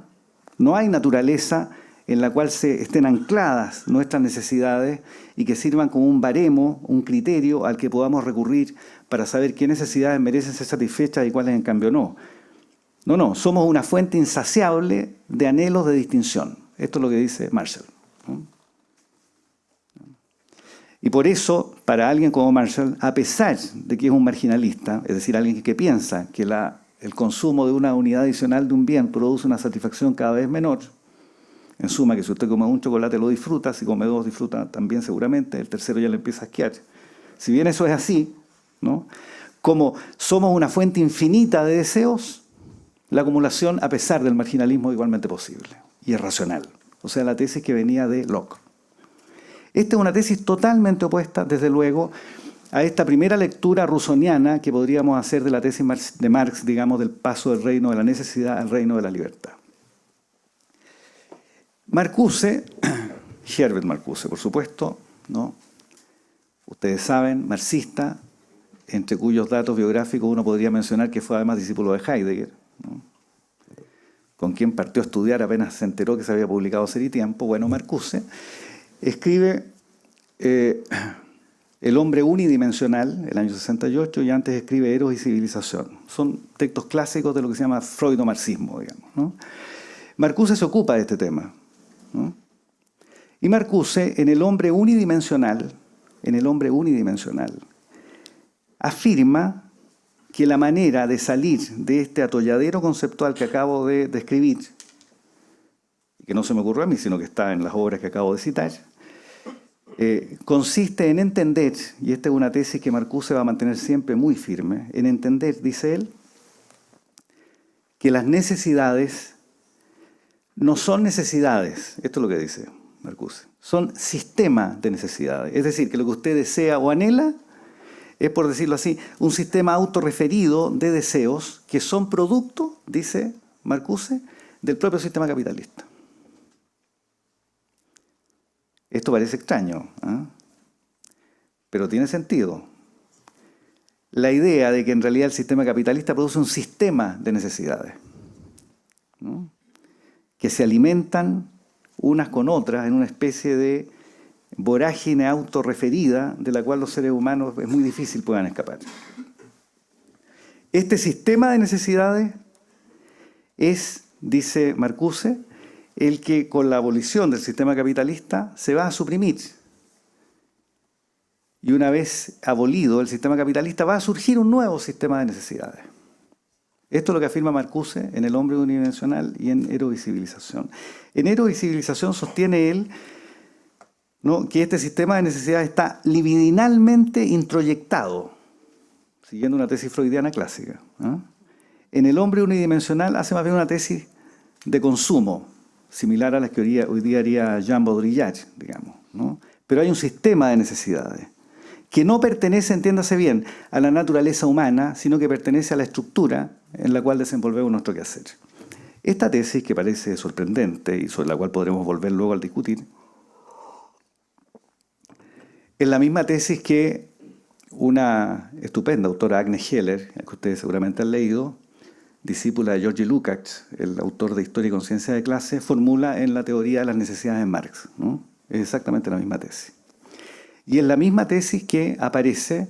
No hay naturaleza en la cual se estén ancladas nuestras necesidades y que sirvan como un baremo, un criterio al que podamos recurrir para saber qué necesidades merecen ser satisfechas y cuáles en cambio no. No, somos una fuente insaciable de anhelos de distinción. Esto es lo que dice Marshall, ¿no? Y por eso, para alguien como Marshall, a pesar de que es un marginalista, es decir, alguien que piensa que el consumo de una unidad adicional de un bien produce una satisfacción cada vez menor, en suma, que si usted come un chocolate lo disfruta, si come dos disfruta también seguramente, el tercero ya le empieza a asquear. Si bien eso es así, ¿no?, como somos una fuente infinita de deseos, la acumulación, a pesar del marginalismo, es igualmente posible y es racional. O sea, la tesis que venía de Locke. Esta es una tesis totalmente opuesta, desde luego, a esta primera lectura rusoniana que podríamos hacer de la tesis de Marx, digamos, del paso del reino de la necesidad al reino de la libertad. Marcuse, Herbert Marcuse, por supuesto, ¿no?, ustedes saben, marxista, entre cuyos datos biográficos uno podría mencionar que fue además discípulo de Heidegger, ¿no?, con quien partió a estudiar apenas se enteró que se había publicado Ser y Tiempo. Bueno, Marcuse escribe El hombre unidimensional, el año 68, y antes escribe Eros y civilización. Son textos clásicos de lo que se llama freudomarxismo, digamos, ¿no? Marcuse se ocupa de este tema, ¿no? Y Marcuse, en el hombre unidimensional, afirma que la manera de salir de este atolladero conceptual que acabo de describir, y que no se me ocurrió a mí, sino que está en las obras que acabo de citar, consiste en entender, y esta es una tesis que Marcuse va a mantener siempre muy firme, en entender, dice él, que las necesidades no son necesidades, esto es lo que dice Marcuse, son sistemas de necesidades. Es decir, que lo que usted desea o anhela es, por decirlo así, un sistema autorreferido de deseos que son producto, dice Marcuse, del propio sistema capitalista. Esto parece extraño, ¿eh? Pero tiene sentido. La idea de que en realidad el sistema capitalista produce un sistema de necesidades, ¿no?, que se alimentan unas con otras en una especie de vorágine autorreferida de la cual los seres humanos es muy difícil puedan escapar. Este sistema de necesidades es, dice Marcuse, el que con la abolición del sistema capitalista se va a suprimir. Y una vez abolido el sistema capitalista va a surgir un nuevo sistema de necesidades. Esto es lo que afirma Marcuse en El hombre unidimensional y en Eros y civilización. En Eros y civilización sostiene él, ¿no?, que este sistema de necesidades está libidinalmente introyectado, siguiendo una tesis freudiana clásica, ¿eh? En El hombre unidimensional hace más bien una tesis de consumo, similar a la que hoy día haría Jean Baudrillard, digamos, ¿no? Pero hay un sistema de necesidades que no pertenece, entiéndase bien, a la naturaleza humana, sino que pertenece a la estructura en la cual desenvolvemos nuestro quehacer. Esta tesis, que parece sorprendente y sobre la cual podremos volver luego al discutir, es la misma tesis que una estupenda autora, Agnes Heller, que ustedes seguramente han leído, discípula de Georgi Lukács, el autor de Historia y Conciencia de Clase, formula en la teoría de las necesidades de Marx, ¿no? Es exactamente la misma tesis. Y es la misma tesis que aparece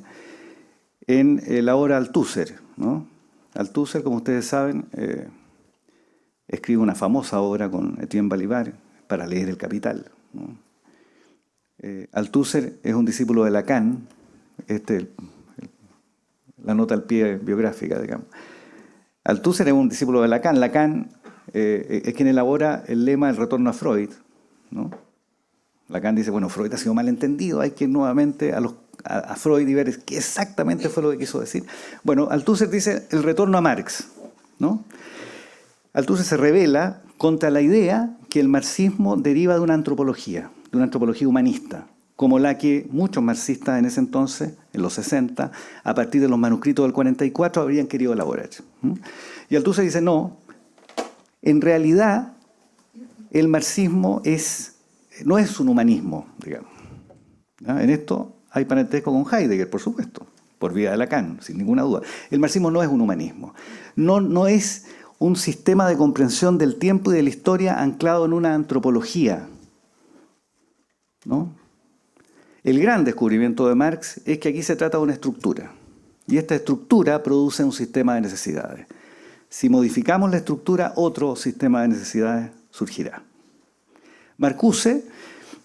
en la obra Althusser, ¿no? Althusser, como ustedes saben, escribe una famosa obra con Etienne Balibar para leer El Capital, ¿no? Althusser es un discípulo de Lacan, la nota al pie biográfica, digamos. Althusser es un discípulo de Lacan. Lacan es quien elabora el lema del retorno a Freud, ¿no? Lacan dice, bueno, Freud ha sido malentendido, hay que ir nuevamente a Freud y ver qué exactamente fue lo que quiso decir. Bueno, Althusser dice el retorno a Marx, ¿no? Althusser se rebela contra la idea que el marxismo deriva de una antropología humanista, como la que muchos marxistas en ese entonces, en los 60, a partir de los manuscritos del 44, habrían querido elaborar. Y Althusser dice, no, en realidad el marxismo no es un humanismo, digamos. ¿Ya? En esto hay parentesco con Heidegger, por supuesto, por vía de Lacan, sin ninguna duda. El marxismo no es un humanismo, no es un sistema de comprensión del tiempo y de la historia anclado en una antropología, ¿no? El gran descubrimiento de Marx es que aquí se trata de una estructura, y esta estructura produce un sistema de necesidades. Si modificamos la estructura, otro sistema de necesidades surgirá. Marcuse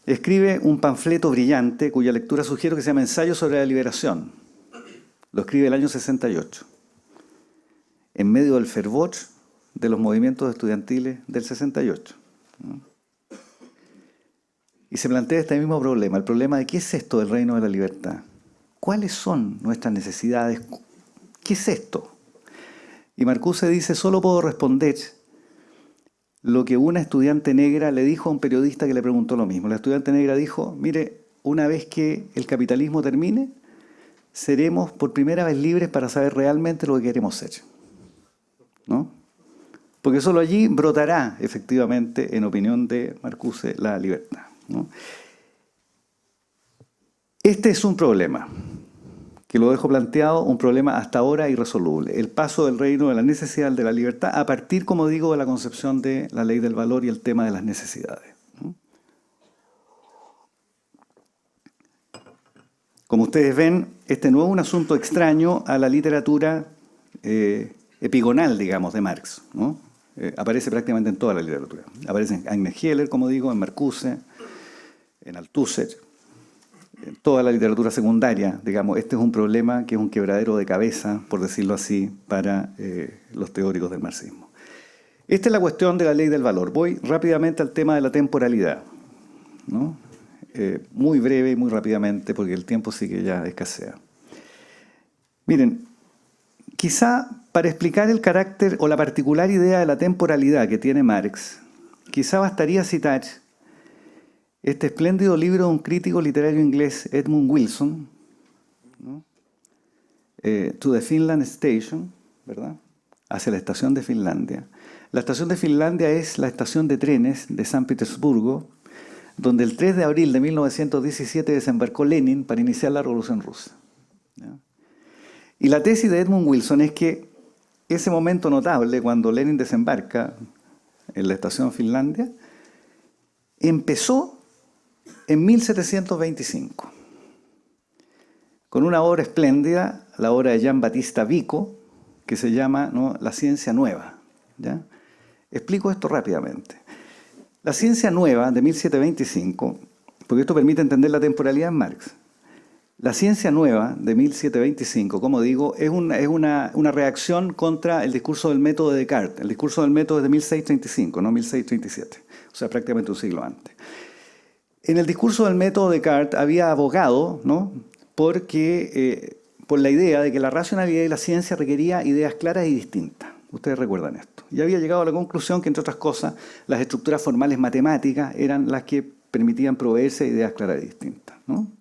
escribe un panfleto brillante, cuya lectura sugiero, que se llama Ensayo sobre la liberación. Lo escribe el año 68, en medio del fervor de los movimientos estudiantiles del 68. Y se plantea este mismo problema, el problema de qué es esto del reino de la libertad. ¿Cuáles son nuestras necesidades? ¿Qué es esto? Y Marcuse dice, solo puedo responder lo que una estudiante negra le dijo a un periodista que le preguntó lo mismo. La estudiante negra dijo, mire, una vez que el capitalismo termine, seremos por primera vez libres para saber realmente lo que queremos ser, ¿no? Porque solo allí brotará efectivamente, en opinión de Marcuse, la libertad, ¿no? Este es un problema, que lo dejo planteado, un problema hasta ahora irresoluble. El paso del reino de la necesidad de la libertad a partir, como digo, de la concepción de la ley del valor y el tema de las necesidades. Como ustedes ven, este no es un asunto extraño a la literatura epigonal, digamos, de Marx, ¿no? Aparece prácticamente en toda la literatura. Aparece en Agnes Heller, como digo, en Marcuse, en Althusser, en toda la literatura secundaria, digamos. Este es un problema que es un quebradero de cabeza, por decirlo así, para los teóricos del marxismo. Esta es la cuestión de la ley del valor. Voy rápidamente al tema de la temporalidad, ¿no? Muy breve y muy rápidamente, porque el tiempo sí que ya escasea. Miren, quizá para explicar el carácter o la particular idea de la temporalidad que tiene Marx, quizá bastaría citar este espléndido libro de un crítico literario inglés, Edmund Wilson, ¿no? To the Finland Station, ¿verdad? Hacia la estación de Finlandia, La estación de Finlandia es la estación de trenes de San Petersburgo, donde el 3 de abril de 1917 desembarcó Lenin para iniciar la Revolución Rusa. ¿Ya? Y la tesis de Edmund Wilson es que ese momento notable, cuando Lenin desembarca en la estación Finlandia, empezó en 1725, con una obra espléndida, la obra de Gian Battista Vico, que se llama, ¿no?, La ciencia nueva. ¿Ya? Explico esto rápidamente. La ciencia nueva de 1725, porque esto permite entender la temporalidad en Marx. La ciencia nueva de 1725, como digo, es una reacción contra el discurso del método de Descartes. El discurso del método es de 1635, no 1637, o sea, prácticamente un siglo antes. En el discurso del método de Descartes había abogado, ¿no?, por la idea de que la racionalidad y la ciencia requería ideas claras y distintas. Ustedes recuerdan esto. Y había llegado a la conclusión que, entre otras cosas, las estructuras formales matemáticas eran las que permitían proveerse de ideas claras y distintas, ¿no?,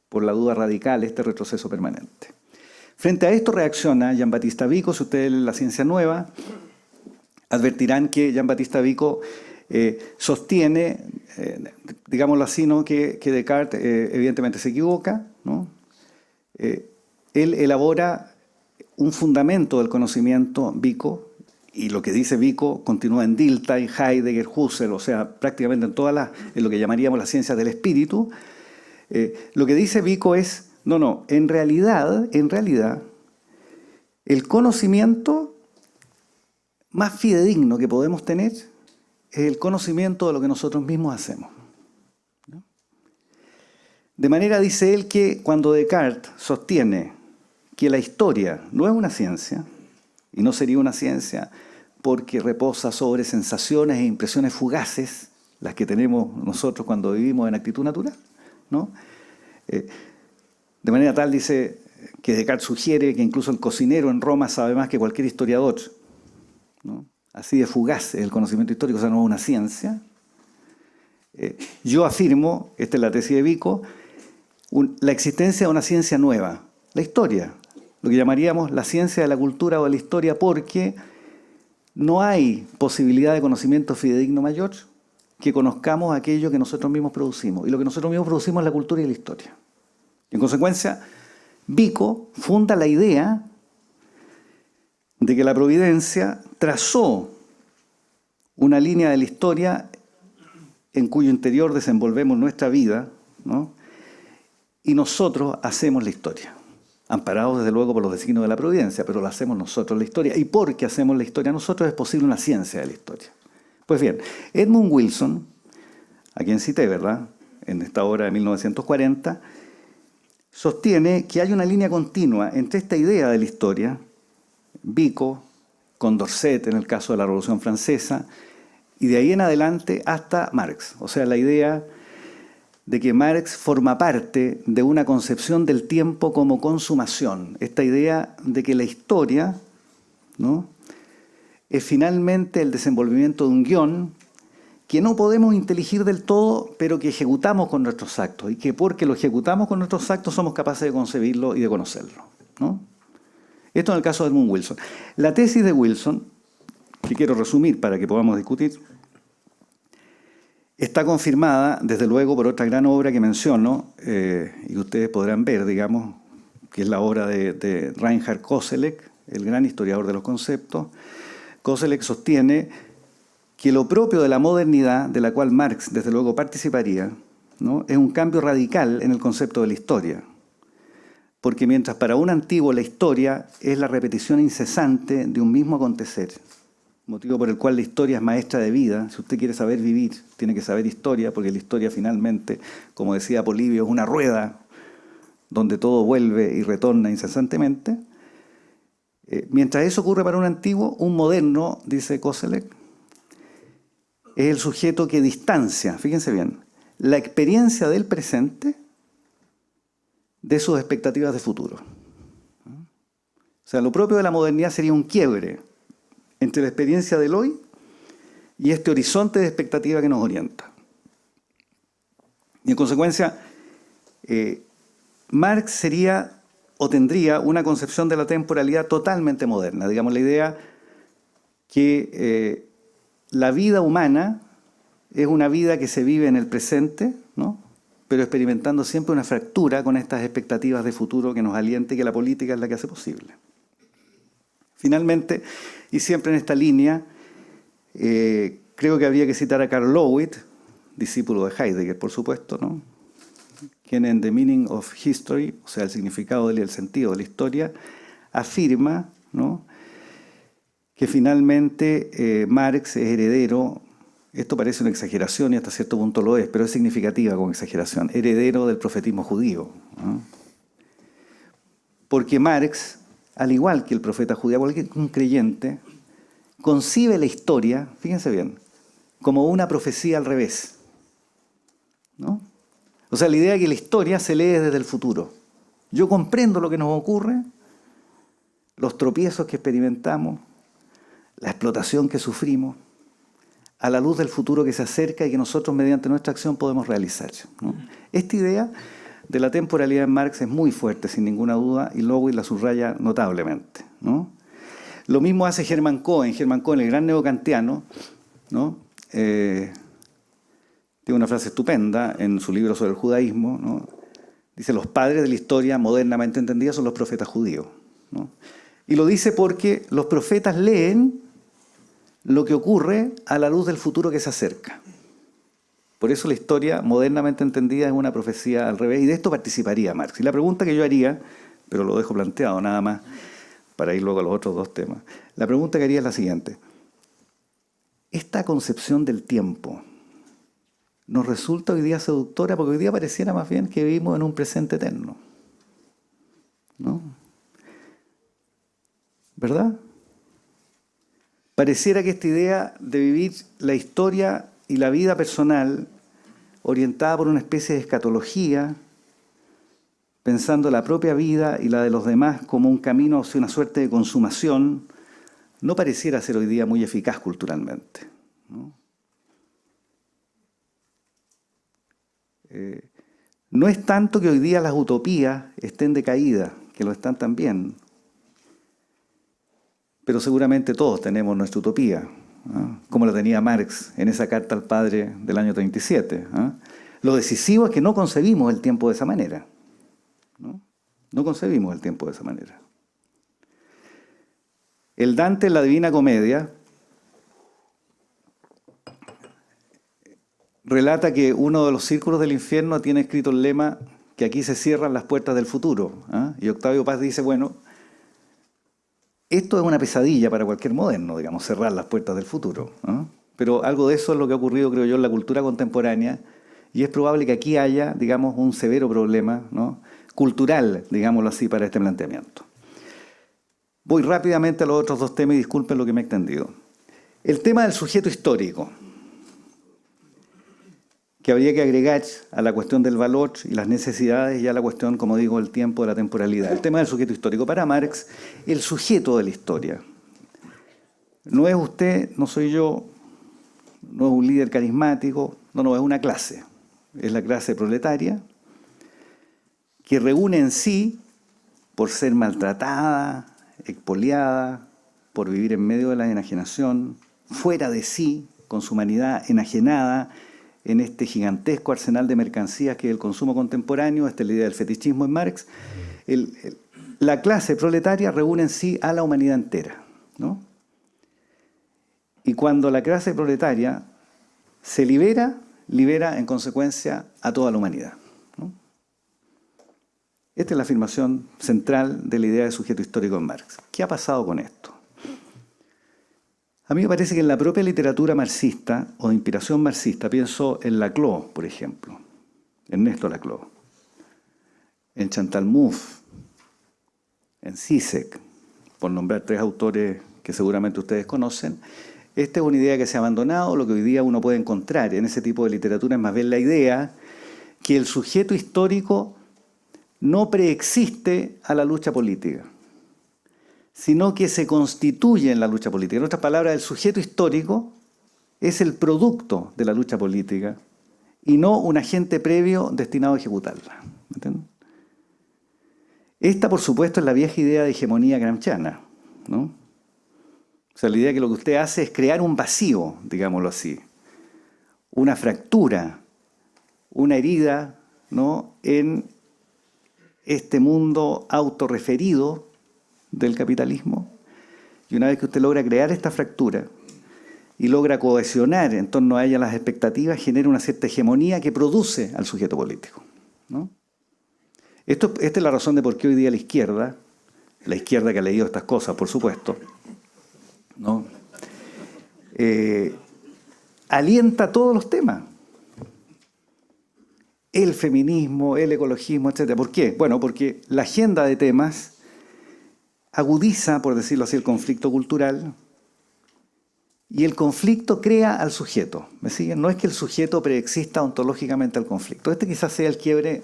por la duda radical, este retroceso permanente. Frente a esto reacciona Gian Battista Vico. Si ustedes leen La ciencia nueva, advertirán que Gian Battista Vico sostiene, digámoslo así, ¿no?, que Descartes evidentemente se equivoca, ¿no? Él elabora un fundamento del conocimiento, Vico, y lo que dice Vico continúa en Dilthey, Heidegger, Husserl, o sea, prácticamente en lo que llamaríamos las ciencias del espíritu. Lo que dice Vico es, en realidad, el conocimiento más fidedigno que podemos tener es el conocimiento de lo que nosotros mismos hacemos. ¿No? De manera, dice él, que cuando Descartes sostiene que la historia no es una ciencia, y no sería una ciencia porque reposa sobre sensaciones e impresiones fugaces, las que tenemos nosotros cuando vivimos en actitud natural, ¿no? De manera tal, dice, que Descartes sugiere que incluso el cocinero en Roma sabe más que cualquier historiador, ¿no? Así de fugaz es el conocimiento histórico, o sea, no es una ciencia. Yo afirmo, esta es la tesis de Vico, la existencia de una ciencia nueva, la historia, lo que llamaríamos la ciencia de la cultura o de la historia, porque no hay posibilidad de conocimiento fidedigno mayor que conozcamos aquello que nosotros mismos producimos. Y lo que nosotros mismos producimos es la cultura y la historia. En consecuencia, Vico funda la idea de que la providencia trazó una línea de la historia en cuyo interior desenvolvemos nuestra vida, ¿no?, y nosotros hacemos la historia, amparados desde luego por los designios de la providencia, pero la hacemos nosotros la historia, y porque hacemos la historia nosotros es posible una ciencia de la historia. Pues bien, Edmund Wilson, a quien cité, ¿verdad?, en esta obra de 1940, sostiene que hay una línea continua entre esta idea de la historia, Vico, Condorcet en el caso de la Revolución Francesa, y de ahí en adelante hasta Marx. O sea, la idea de que Marx forma parte de una concepción del tiempo como consumación. Esta idea de que la historia, ¿no?, es finalmente el desenvolvimiento de un guión que no podemos inteligir del todo, pero que ejecutamos con nuestros actos, y que porque lo ejecutamos con nuestros actos somos capaces de concebirlo y de conocerlo, ¿no? Esto en el caso de Edmund Wilson. La tesis de Wilson, que quiero resumir para que podamos discutir, está confirmada, desde luego, por otra gran obra que menciono, y ustedes podrán ver, digamos, que es la obra de Reinhard Koselleck, el gran historiador de los conceptos. Koselleck sostiene que lo propio de la modernidad, de la cual Marx, desde luego, participaría, ¿no?, es un cambio radical en el concepto de la historia. Porque mientras para un antiguo la historia es la repetición incesante de un mismo acontecer, motivo por el cual la historia es maestra de vida. Si usted quiere saber vivir, tiene que saber historia, porque la historia finalmente, como decía Polibio, es una rueda donde todo vuelve y retorna incesantemente. Mientras eso ocurre para un antiguo, un moderno, dice Koselleck, es el sujeto que distancia, fíjense bien, la experiencia del presente de sus expectativas de futuro. O sea, lo propio de la modernidad sería un quiebre entre la experiencia del hoy y este horizonte de expectativa que nos orienta. Y en consecuencia, Marx sería o tendría una concepción de la temporalidad totalmente moderna. Digamos, la idea que la vida humana es una vida que se vive en el presente, ¿no? Pero experimentando siempre una fractura con estas expectativas de futuro que nos aliente y que la política es la que hace posible. Finalmente, y siempre en esta línea, creo que habría que citar a Karl Löwit, discípulo de Heidegger, por supuesto, ¿no? Quien en The Meaning of History, o sea, el significado y el sentido de la historia, afirma, ¿no?, que finalmente Marx es heredero, esto parece una exageración y hasta cierto punto lo es, pero es significativa como exageración, heredero del profetismo judío, ¿no? Porque Marx, al igual que el profeta judío, cualquier un creyente, concibe la historia, fíjense bien, como una profecía al revés, ¿no? O sea, la idea de que la historia se lee desde el futuro. Yo comprendo lo que nos ocurre, los tropiezos que experimentamos, la explotación que sufrimos, a la luz del futuro que se acerca y que nosotros mediante nuestra acción podemos realizar, ¿no? Esta idea de la temporalidad en Marx es muy fuerte, sin ninguna duda, y Löwit la subraya notablemente, ¿no? Lo mismo hace Hermann Cohen, el gran neokantiano, ¿no? Tiene una frase estupenda en su libro sobre el judaísmo, ¿no? Dice, los padres de la historia modernamente entendida son los profetas judíos, ¿no? Y lo dice porque los profetas leen lo que ocurre a la luz del futuro que se acerca. Por eso la historia modernamente entendida es una profecía al revés, y de esto participaría Marx. Y la pregunta que yo haría, pero lo dejo planteado nada más, para ir luego a los otros dos temas, la pregunta que haría es la siguiente. Esta concepción del tiempo nos resulta hoy día seductora, porque hoy día pareciera más bien que vivimos en un presente eterno, ¿no? ¿Verdad? Pareciera que esta idea de vivir la historia y la vida personal orientada por una especie de escatología, pensando la propia vida y la de los demás como un camino hacia una suerte de consumación, no pareciera ser hoy día muy eficaz culturalmente, ¿no? No es tanto que hoy día las utopías estén decaídas, que lo están también, pero seguramente todos tenemos nuestra utopía, ¿no?, como la tenía Marx en esa carta al padre del año 37. ¿no? Lo decisivo es que no concebimos el tiempo de esa manera, ¿no? No concebimos el tiempo de esa manera. El Dante en la Divina Comedia relata que uno de los círculos del infierno tiene escrito el lema que aquí se cierran las puertas del futuro, ¿eh? Y Octavio Paz dice, bueno, esto es una pesadilla para cualquier moderno, digamos, cerrar las puertas del futuro, ¿eh? Pero algo de eso es lo que ha ocurrido, creo yo, en la cultura contemporánea, y es probable que aquí haya, digamos, un severo problema, ¿no?, cultural, digámoslo así, para este planteamiento. Voy rápidamente a los otros dos temas y disculpen lo que me he extendido. El tema del sujeto histórico, que habría que agregar a la cuestión del valor y las necesidades y a la cuestión, como digo, el tiempo de la temporalidad. El tema del sujeto histórico. Para Marx, el sujeto de la historia no es usted, no soy yo, no es un líder carismático, no, es una clase. Es la clase proletaria que reúne en sí, por ser maltratada, expoliada, por vivir en medio de la enajenación, fuera de sí, con su humanidad enajenada, en este gigantesco arsenal de mercancías que es el consumo contemporáneo, esta es la idea del fetichismo en Marx, la clase proletaria reúne en sí a la humanidad entera, ¿no? Y cuando la clase proletaria se libera en consecuencia a toda la humanidad, ¿no? Esta es la afirmación central de la idea de sujeto histórico en Marx. ¿Qué ha pasado con esto? A mí me parece que en la propia literatura marxista o de inspiración marxista, pienso en Laclau, por ejemplo, Ernesto Laclau, en Chantal Mouffe, en Zizek, por nombrar tres autores que seguramente ustedes conocen. Esta es una idea que se ha abandonado. Lo que hoy día uno puede encontrar en ese tipo de literatura es más bien la idea que el sujeto histórico no preexiste a la lucha política, sino que se constituye en la lucha política. En otras palabras, el sujeto histórico es el producto de la lucha política y no un agente previo destinado a ejecutarla. ¿Entienden? Esta, por supuesto, es la vieja idea de hegemonía gramsciana, ¿no? O sea, la idea que lo que usted hace es crear un vacío, digámoslo así, una fractura, una herida, ¿no?, en este mundo autorreferido del capitalismo. Y una vez que usted logra crear esta fractura y logra cohesionar en torno a ella las expectativas, genera una cierta hegemonía que produce al sujeto político, ¿no? Esta es la razón de por qué hoy día la izquierda que ha leído estas cosas, por supuesto, ¿no?, alienta todos los temas. El feminismo, el ecologismo, etc. ¿Por qué? Bueno, porque la agenda de temas agudiza, por decirlo así, el conflicto cultural, y el conflicto crea al sujeto. ¿Me siguen? No es que el sujeto preexista ontológicamente al conflicto. Este quizás sea el quiebre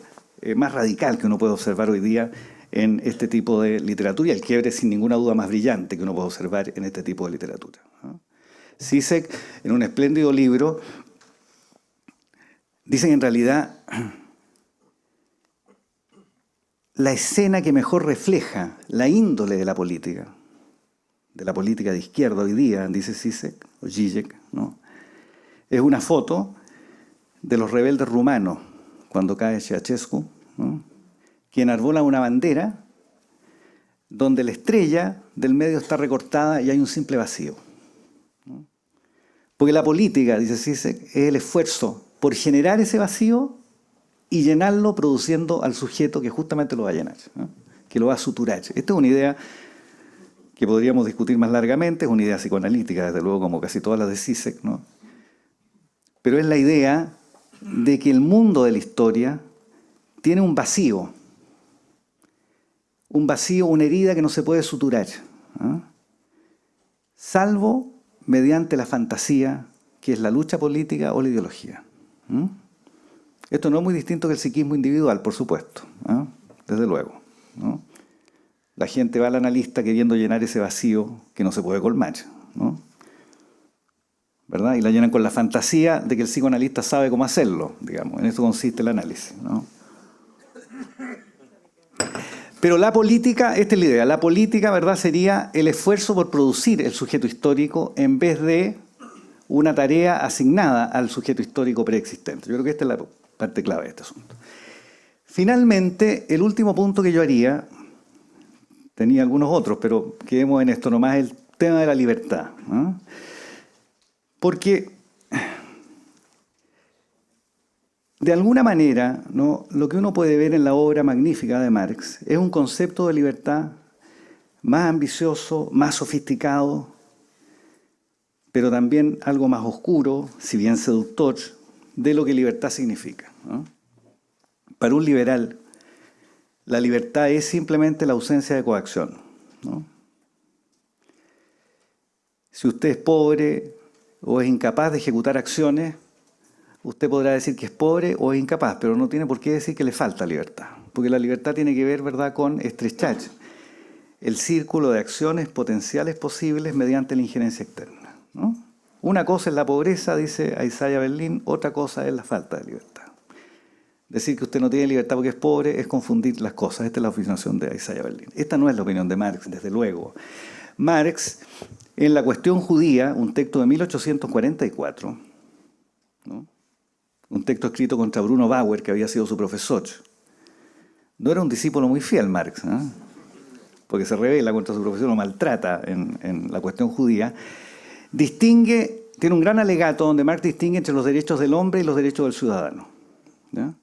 más radical que uno puede observar hoy día en este tipo de literatura, y el quiebre sin ninguna duda más brillante que uno puede observar en este tipo de literatura, ¿no? Zizek, en un espléndido libro, dice que en realidad la escena que mejor refleja la índole de la política de izquierda hoy día, dice Zizek, o Zizek, ¿no?, es una foto de los rebeldes rumanos cuando cae Ceausescu, ¿no?, que enarbola una bandera donde la estrella del medio está recortada y hay un simple vacío, ¿no? Porque la política, dice Zizek, es el esfuerzo por generar ese vacío y llenarlo produciendo al sujeto que justamente lo va a llenar, ¿no?, que lo va a suturar. Esta es una idea que podríamos discutir más largamente, es una idea psicoanalítica, desde luego, como casi todas las de Zizek, ¿no?, pero es la idea de que el mundo de la historia tiene un vacío, una herida que no se puede suturar, ¿no?, salvo mediante la fantasía, que es la lucha política o la ideología. Esto no es muy distinto que el psiquismo individual, por supuesto, ¿no?, desde luego, ¿no? La gente va al analista queriendo llenar ese vacío que no se puede colmar, ¿no?, ¿verdad? Y la llenan con la fantasía de que el psicoanalista sabe cómo hacerlo, digamos. En eso consiste el análisis, ¿no? Pero la política, esta es la idea, la política, ¿verdad?, sería el esfuerzo por producir el sujeto histórico en vez de una tarea asignada al sujeto histórico preexistente. Yo creo que esta es la parte clave de este asunto. Finalmente, el último punto que yo haría, tenía algunos otros, pero quedemos en esto nomás, el tema de la libertad, ¿no? Porque, de alguna manera, ¿no?, lo que uno puede ver en la obra magnífica de Marx es un concepto de libertad más ambicioso, más sofisticado, pero también algo más oscuro, si bien seductor, de lo que libertad significa, ¿no? Para un liberal, la libertad es simplemente la ausencia de coacción, ¿no? Si usted es pobre o es incapaz de ejecutar acciones, usted podrá decir que es pobre o es incapaz, pero no tiene por qué decir que le falta libertad, porque la libertad tiene que ver, ¿verdad?, con estrechar el círculo de acciones potenciales posibles mediante la injerencia externa, ¿no? Una cosa es la pobreza, dice Isaiah Berlin, otra cosa es la falta de libertad. Decir que usted no tiene libertad porque es pobre es confundir las cosas. Esta es la afirmación de Isaiah Berlin. Esta no es la opinión de Marx, desde luego. Marx, en La cuestión judía, un texto de 1844, ¿no?, un texto escrito contra Bruno Bauer, que había sido su profesor, no era un discípulo muy fiel Marx, ¿eh?, porque se rebela contra su profesor, lo maltrata en La cuestión judía, tiene un gran alegato donde Marx distingue entre los derechos del hombre y los derechos del ciudadano, ¿ya?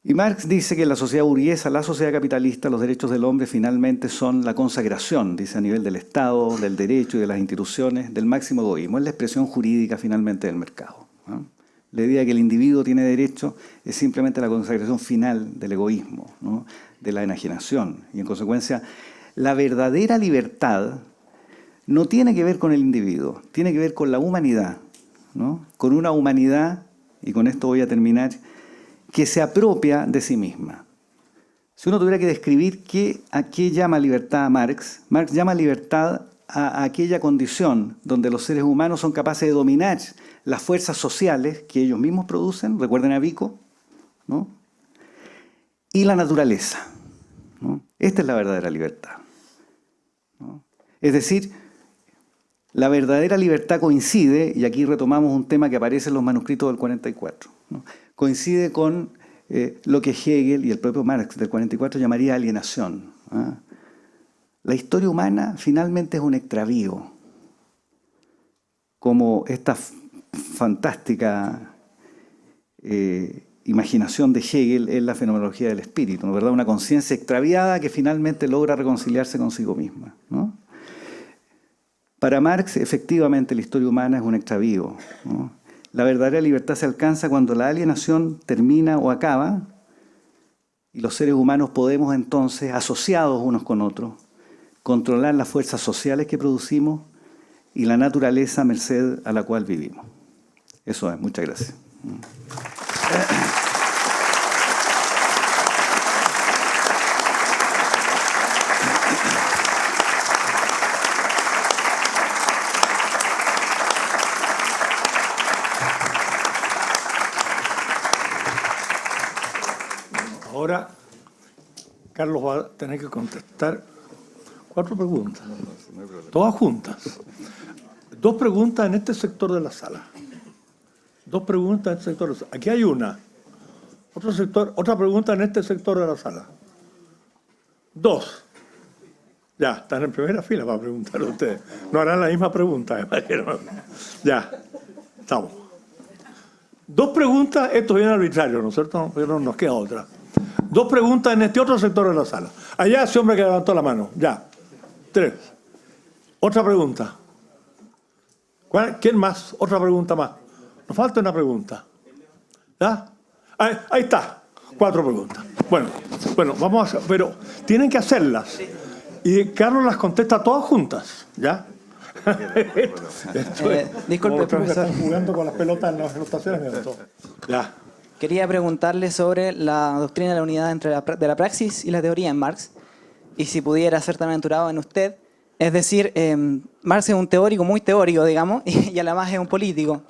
Y Marx dice que en la sociedad burguesa, la sociedad capitalista, los derechos del hombre finalmente son la consagración, dice, a nivel del Estado, del derecho y de las instituciones, del máximo egoísmo. Es la expresión jurídica finalmente del mercado, ¿no? La idea de que el individuo tiene derecho es simplemente la consagración final del egoísmo, ¿no?, de la enajenación. Y en consecuencia, la verdadera libertad no tiene que ver con el individuo, tiene que ver con la humanidad, ¿no?, con una humanidad, y con esto voy a terminar, que se apropia de sí misma. Si uno tuviera que describir a qué llama libertad a Marx, Marx llama libertad a aquella condición donde los seres humanos son capaces de dominar las fuerzas sociales que ellos mismos producen, recuerden a Vico, ¿no?, y la naturaleza, ¿no? Esta es la verdadera libertad, ¿no? Es decir, La verdadera libertad coincide, y aquí retomamos un tema que aparece en los manuscritos del 44, ¿no? Coincide con lo que Hegel y el propio Marx del 44 llamaría alienación. ¿Ah? La historia humana finalmente es un extravío, como esta fantástica imaginación de Hegel es la fenomenología del espíritu, ¿no? ¿Verdad? Una conciencia extraviada que finalmente logra reconciliarse consigo misma, ¿no? Para Marx, efectivamente, la historia humana es un extravío, ¿no? La verdadera libertad se alcanza cuando la alienación termina o acaba y los seres humanos podemos entonces, asociados unos con otros, controlar las fuerzas sociales que producimos y la naturaleza merced a la cual vivimos. Eso es. Muchas gracias. Ahora, Carlos va a tener que contestar 4 preguntas, todas juntas. 2 preguntas en este sector de la sala. 2 preguntas en este sector de la sala. Aquí hay una. Otra pregunta en este sector de la sala. 2. Ya, están en primera fila para preguntar a ustedes. No harán la misma pregunta, Ya, estamos. 2 preguntas, esto es bien arbitrario, ¿no es cierto? Pero nos queda otra. 2 preguntas en este otro sector de la sala. Allá ese hombre que levantó la mano. Ya. 3. Otra pregunta. ¿Quién más? Otra pregunta más. Nos falta una pregunta. ¿Ya? Ahí está. 4 preguntas. Bueno, vamos a hacer, pero tienen que hacerlas. Y Carlos las contesta todas juntas. ¿Ya? Disculpe, profesor. Están jugando con las pelotas en las estaciones. Ya. Quería preguntarle sobre la doctrina de la unidad de la praxis y la teoría en Marx, y si pudiera ser tan aventurado en usted. Es decir, Marx es un teórico, muy teórico, digamos, y además es un político.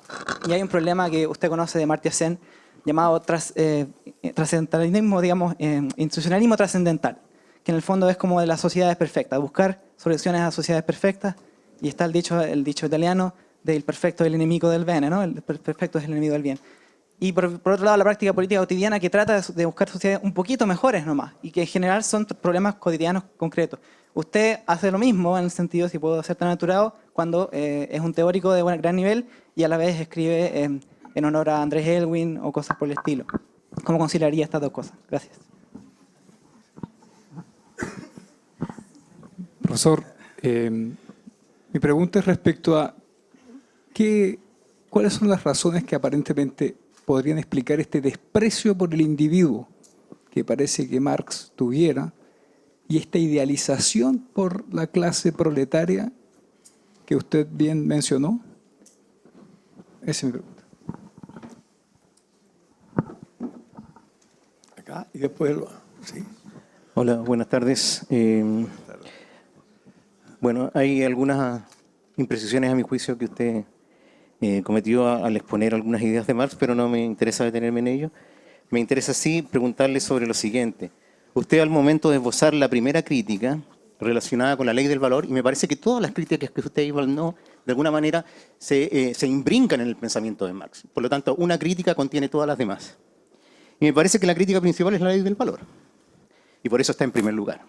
Y hay un problema que usted conoce de Amartya Sen, llamado trascendentalismo, digamos, institucionalismo trascendental, que en el fondo es como de las sociedades perfectas, buscar soluciones a sociedades perfectas, y está el dicho italiano del perfecto es el enemigo del bene, ¿no? El perfecto es el enemigo del bien. Y por otro lado, la práctica política cotidiana que trata de buscar sociedades un poquito mejores nomás, y que en general son problemas cotidianos concretos. Usted hace lo mismo en el sentido, si puedo ser tan aventurado, cuando es un teórico de gran nivel y a la vez escribe en honor a Andrés Elwin o cosas por el estilo. ¿Cómo conciliaría estas 2 cosas? Gracias. Profesor, mi pregunta es respecto a cuáles son las razones que aparentemente podrían explicar este desprecio por el individuo que parece que Marx tuviera y esta idealización por la clase proletaria que usted bien mencionó. Esa es mi pregunta. Acá y después... Sí. Hola, buenas tardes. Bueno, hay algunas imprecisiones a mi juicio que usted cometió al exponer algunas ideas de Marx, pero no me interesa detenerme en ello. Me interesa sí preguntarle sobre lo siguiente. Usted al momento de esbozar la primera crítica relacionada con la ley del valor, y me parece que todas las críticas que usted no, de alguna manera se imbrincan en el pensamiento de Marx. Por lo tanto, una crítica contiene todas las demás. Y me parece que la crítica principal es la ley del valor. Y por eso está en primer lugar.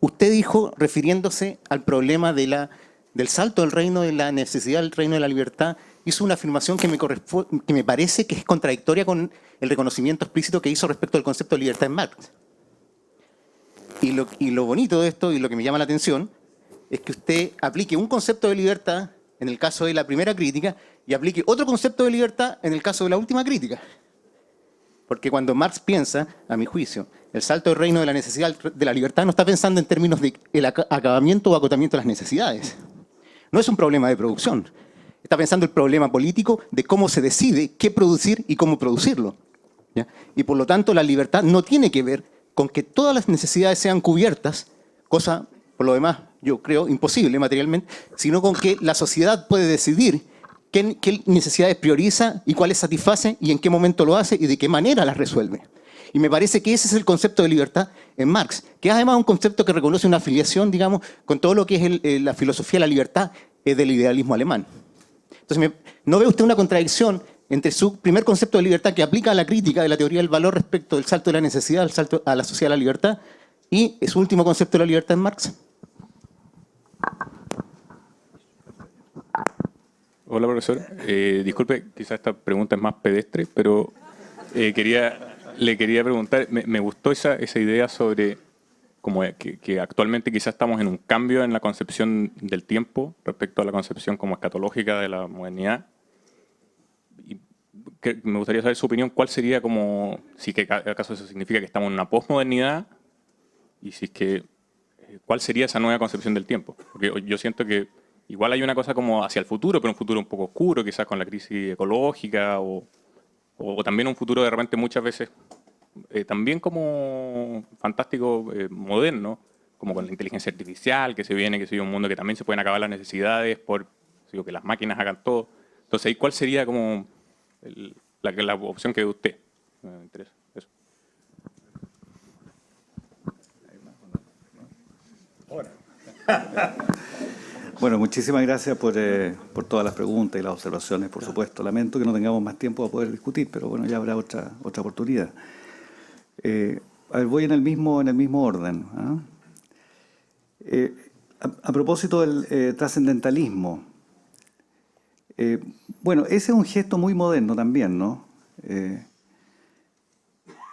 Usted dijo, refiriéndose al problema del salto del reino de la necesidad del reino de la libertad, hizo una afirmación que me parece que es contradictoria con el reconocimiento explícito que hizo respecto al concepto de libertad en Marx. Y lo bonito de esto, y lo que me llama la atención, es que usted aplique un concepto de libertad en el caso de la primera crítica y aplique otro concepto de libertad en el caso de la última crítica. Porque cuando Marx piensa, a mi juicio, el salto del reino de la necesidad de la libertad, no está pensando en términos de el acabamiento o acotamiento de las necesidades. No es un problema de producción. Está pensando el problema político de cómo se decide qué producir y cómo producirlo. ¿Ya? Y por lo tanto, la libertad no tiene que ver con que todas las necesidades sean cubiertas, cosa, por lo demás, yo creo, imposible materialmente, sino con que la sociedad puede decidir qué necesidades prioriza y cuáles satisface y en qué momento lo hace y de qué manera las resuelve. Y me parece que ese es el concepto de libertad en Marx, que es además un concepto que reconoce una afiliación, digamos, con todo lo que es la filosofía de la libertad del idealismo alemán. Entonces, ¿no ve usted una contradicción entre su primer concepto de libertad que aplica a la crítica de la teoría del valor respecto del salto de la necesidad al salto a la sociedad de la libertad y su último concepto de la libertad en Marx? Hola, profesor. Disculpe, quizás esta pregunta es más pedestre, pero le quería preguntar, me gustó esa idea sobre como que actualmente quizás estamos en un cambio en la concepción del tiempo respecto a la concepción como escatológica de la modernidad. Y me gustaría saber su opinión, ¿cuál sería como, si que acaso eso significa que estamos en una posmodernidad? Y si es que, ¿cuál sería esa nueva concepción del tiempo? Porque yo siento que igual hay una cosa como hacia el futuro, pero un futuro un poco oscuro, quizás con la crisis ecológica, o también un futuro de repente muchas veces también como fantástico, moderno, como con la inteligencia artificial que se viene, que sería un mundo que también se pueden acabar las necesidades por digo, que las máquinas hagan todo. Entonces, ¿cuál sería como la opción que ve usted? Me interesa eso. Bueno, muchísimas gracias por todas las preguntas y las observaciones, por supuesto. Lamento que no tengamos más tiempo para poder discutir, pero bueno, ya habrá otra oportunidad. A ver, voy en el mismo orden. ¿Ah? A propósito del trascendentalismo, bueno, ese es un gesto muy moderno también, ¿no?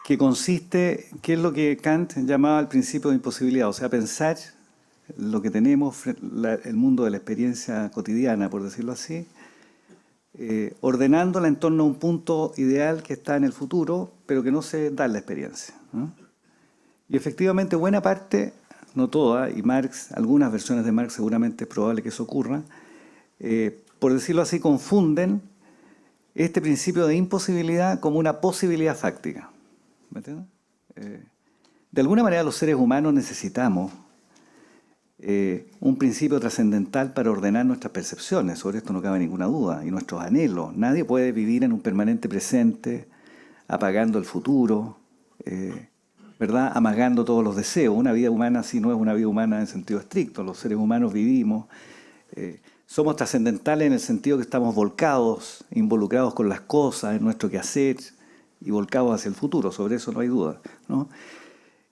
Que consiste, que es lo que Kant llamaba el principio de imposibilidad, o sea, pensar lo que tenemos, el mundo de la experiencia cotidiana, por decirlo así, ordenándola en torno a un punto ideal que está en el futuro, pero que no se da en la experiencia, ¿no? Y efectivamente buena parte, no toda, y Marx, algunas versiones de Marx seguramente es probable que eso ocurra, por decirlo así, confunden este principio de imposibilidad como una posibilidad fáctica. ¿Me entiendes? De alguna manera los seres humanos necesitamos un principio trascendental para ordenar nuestras percepciones, sobre esto no cabe ninguna duda, y nuestros anhelos. Nadie puede vivir en un permanente presente, apagando el futuro, ¿verdad? Amagando todos los deseos. Una vida humana sí no es una vida humana en sentido estricto. Los seres humanos vivimos, somos trascendentales en el sentido que estamos volcados, involucrados con las cosas, en nuestro quehacer, y volcados hacia el futuro, sobre eso no hay duda, ¿no?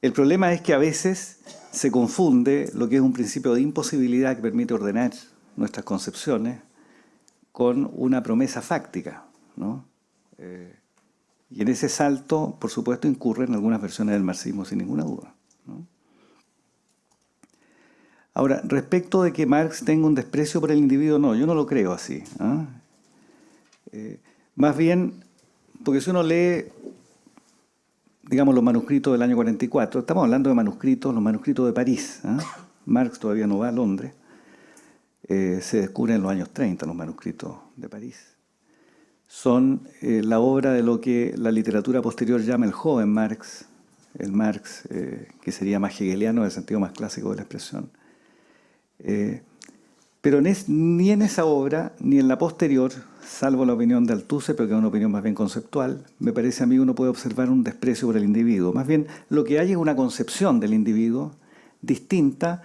El problema es que a veces se confunde lo que es un principio de imposibilidad que permite ordenar nuestras concepciones con una promesa fáctica, ¿no? Y en ese salto, por supuesto, incurren algunas versiones del marxismo sin ninguna duda, ¿no? Ahora, respecto de que Marx tenga un desprecio por el individuo, no, yo no lo creo así, ¿ah? Más bien, porque si uno lee, digamos, los manuscritos del año 44, estamos hablando de manuscritos, los manuscritos de París, ¿eh? Marx todavía no va a Londres, se descubren en los años 30 los manuscritos de París. Son la obra de lo que la literatura posterior llama el joven Marx, el Marx que sería más hegeliano en el sentido más clásico de la expresión. Pero ni en esa obra, ni en la posterior, salvo la opinión de Althusser, pero que es una opinión más bien conceptual, me parece a mí uno puede observar un desprecio por el individuo. Más bien, lo que hay es una concepción del individuo distinta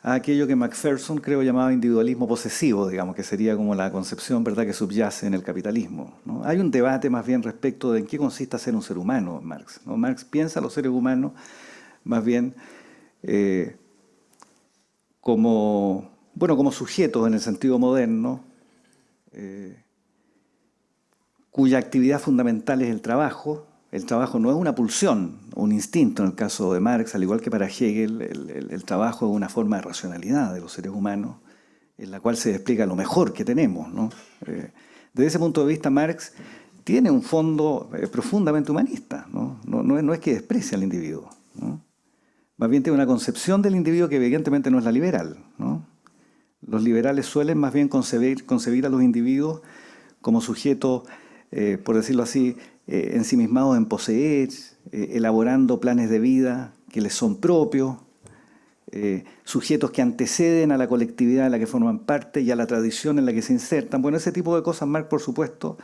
a aquello que Macpherson creo llamaba individualismo posesivo, digamos, que sería como la concepción, ¿verdad?, que subyace en el capitalismo, ¿no? Hay un debate más bien respecto de en qué consiste ser un ser humano, Marx, ¿no? Marx piensa a los seres humanos más bien como sujetos en el sentido moderno, cuya actividad fundamental es el trabajo. El trabajo no es una pulsión, un instinto en el caso de Marx, al igual que para Hegel, el trabajo es una forma de racionalidad de los seres humanos, en la cual se despliega lo mejor que tenemos, ¿no? Desde ese punto de vista, Marx tiene un fondo profundamente humanista, ¿no? No es que desprecie al individuo, ¿no? Más bien tiene una concepción del individuo que evidentemente no es la liberal, ¿no? Los liberales suelen más bien concebir a los individuos como sujetos, por decirlo así, ensimismados en poseer, elaborando planes de vida que les son propios, sujetos que anteceden a la colectividad en la que forman parte y a la tradición en la que se insertan. Bueno, ese tipo de cosas Marx, por supuesto,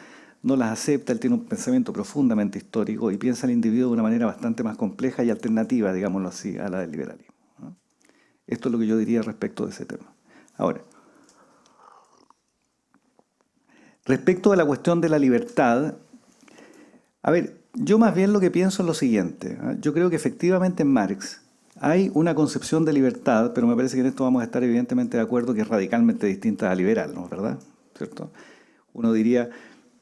no las acepta, él tiene un pensamiento profundamente histórico y piensa al individuo de una manera bastante más compleja y alternativa, digámoslo así, a la del liberalismo, ¿no? Esto es lo que yo diría respecto de ese tema. Ahora, respecto de la cuestión de la libertad, a ver, yo más bien lo que pienso es lo siguiente, ¿eh? Yo creo que efectivamente en Marx hay una concepción de libertad, pero me parece que en esto vamos a estar evidentemente de acuerdo que es radicalmente distinta a liberal, ¿no? ¿Verdad? ¿Cierto? Uno diría,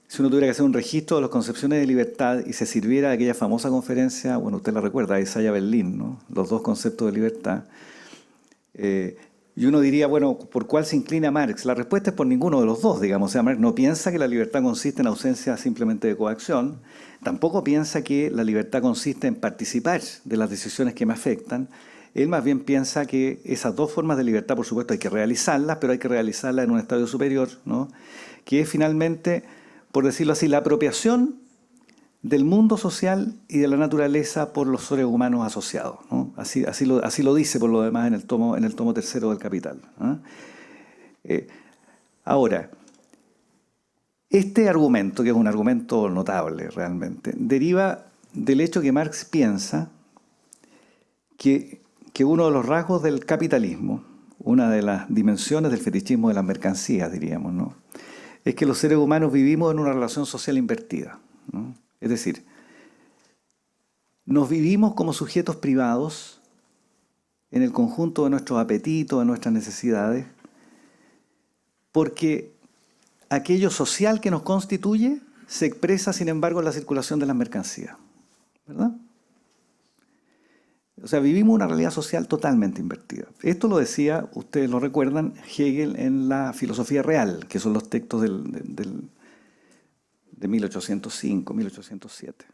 si uno tuviera que hacer un registro de las concepciones de libertad y se sirviera de aquella famosa conferencia, bueno, usted la recuerda, Isaiah Berlin, ¿no? Los dos conceptos de libertad. Y uno diría, bueno, ¿por cuál se inclina Marx? La respuesta es por ninguno de los dos, digamos. O sea, Marx no piensa que la libertad consiste en ausencia simplemente de coacción, tampoco piensa que la libertad consiste en participar de las decisiones que me afectan. Él más bien piensa que esas dos formas de libertad, por supuesto, hay que realizarlas, pero hay que realizarlas en un estadio superior, ¿no? Que es finalmente, por decirlo así, la apropiación del mundo social y de la naturaleza por los seres humanos asociados, ¿no? Así lo dice por lo demás en el tomo tercero del Capital, ¿no? Ahora, este argumento, que es un argumento notable realmente, deriva del hecho que Marx piensa que uno de los rasgos del capitalismo, una de las dimensiones del fetichismo de las mercancías, diríamos, ¿no?, es que los seres humanos vivimos en una relación social invertida, ¿no? Es decir, nos vivimos como sujetos privados en el conjunto de nuestros apetitos, de nuestras necesidades, porque aquello social que nos constituye se expresa, sin embargo, en la circulación de las mercancías, ¿verdad? O sea, vivimos una realidad social totalmente invertida. Esto lo decía, ustedes lo recuerdan, Hegel en la Filosofía Real, que son los textos de 1805, 1807.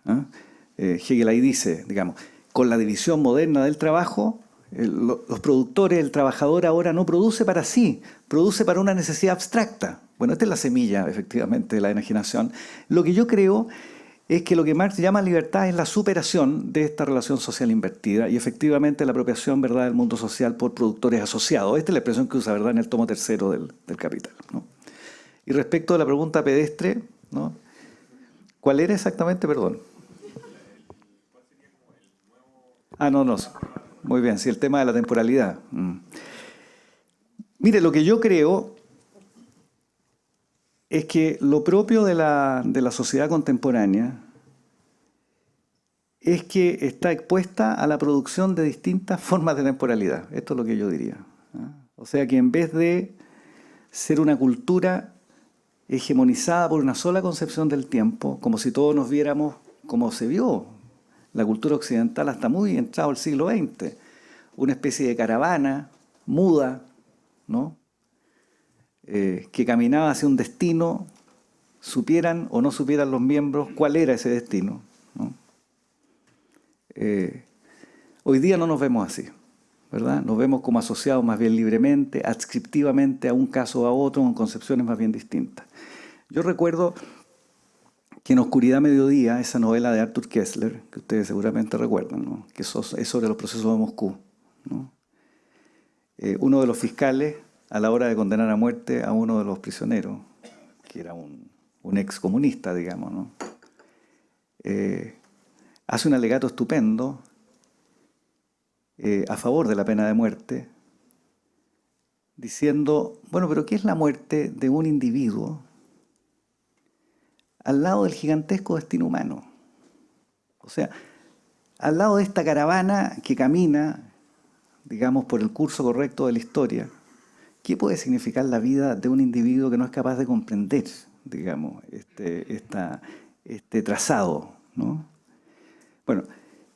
¿Eh? Hegel ahí dice, digamos, con la división moderna del trabajo, los productores, el trabajador ahora no produce para sí, produce para una necesidad abstracta. Bueno, esta es la semilla, efectivamente, de la enajenación. Lo que yo creo es que lo que Marx llama libertad es la superación de esta relación social invertida y efectivamente la apropiación, ¿verdad?, del mundo social por productores asociados. Esta es la expresión que usa, ¿verdad?, en el tomo tercero del Capital, ¿no? Y respecto a la pregunta pedestre, ¿no?, ¿cuál era exactamente? Perdón. No. Muy bien, sí, el tema de la temporalidad. Mire, lo que yo creo es que lo propio de la sociedad contemporánea es que está expuesta a la producción de distintas formas de temporalidad. Esto es lo que yo diría, ¿eh? O sea que en vez de ser una cultura hegemonizada por una sola concepción del tiempo, como si todos nos viéramos como se vio la cultura occidental hasta muy entrado el siglo XX, una especie de caravana muda, ¿no?, que caminaba hacia un destino, supieran o no supieran los miembros cuál era ese destino, ¿no? Hoy día no nos vemos así, ¿verdad? Nos vemos como asociados más bien libremente, adscriptivamente a un caso o a otro, con concepciones más bien distintas. Yo recuerdo que en Oscuridad Mediodía, esa novela de Arthur Koestler, que ustedes seguramente recuerdan, ¿no?, que es sobre los procesos de Moscú, ¿no? Uno de los fiscales, a la hora de condenar a muerte a uno de los prisioneros, que era un ex comunista, digamos, ¿no?, hace un alegato estupendo a favor de la pena de muerte, diciendo, bueno, pero ¿qué es la muerte de un individuo al lado del gigantesco destino humano? O sea, al lado de esta caravana que camina, digamos, por el curso correcto de la historia, ¿qué puede significar la vida de un individuo que no es capaz de comprender, digamos, este trazado, ¿no? Bueno,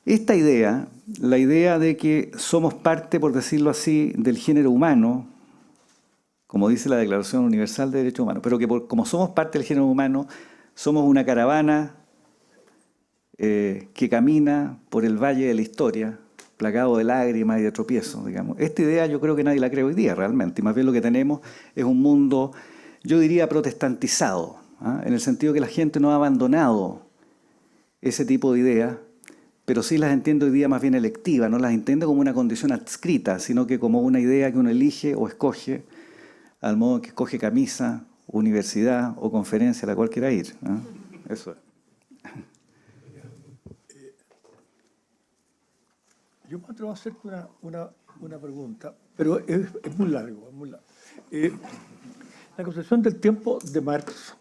esta idea, la idea de que somos parte, por decirlo así, del género humano, como dice la Declaración Universal de Derechos Humanos, pero que como somos parte del género humano, somos una caravana que camina por el valle de la historia, plagado de lágrimas y de tropiezos, digamos. Esta idea yo creo que nadie la cree hoy día realmente, y más bien lo que tenemos es un mundo, yo diría, protestantizado, ¿ah?, en el sentido que la gente no ha abandonado ese tipo de ideas, pero sí las entiende hoy día más bien electiva, no las entiende como una condición adscrita, sino que como una idea que uno elige o escoge, al modo que escoge camisa, universidad o conferencia a la cual quiera ir, ¿ah? Eso es. Yo me atrevo a hacerte una pregunta, pero es muy largo. Es muy largo. La concepción del tiempo de Marx,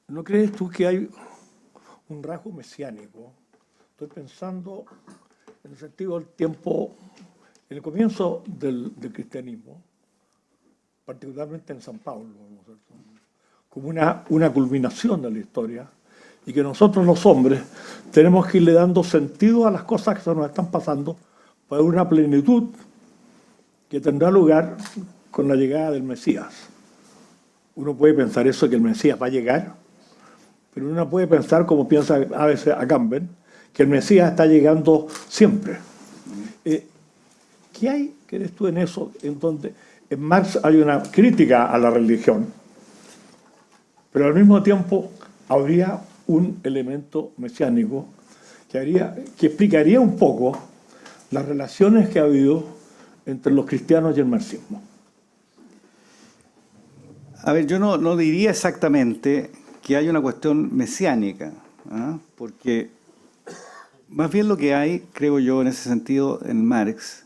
¿no crees tú que hay un rasgo mesiánico? Estoy pensando en el sentido del tiempo, en el comienzo del cristianismo, particularmente en San Pablo, ¿no es cierto? Como una culminación de la historia, y que nosotros los hombres tenemos que irle dando sentido a las cosas que se nos están pasando para una plenitud que tendrá lugar con la llegada del Mesías. Uno puede pensar eso, que el Mesías va a llegar, pero uno puede pensar, como piensa a veces Agamben, que el Mesías está llegando siempre. ¿Qué hay, crees tú, en eso, en donde en Marx hay una crítica a la religión, pero al mismo tiempo habría un elemento mesiánico que explicaría un poco las relaciones que ha habido entre los cristianos y el marxismo? A ver, yo no diría exactamente que hay una cuestión mesiánica, porque más bien lo que hay, creo yo, en ese sentido, en Marx,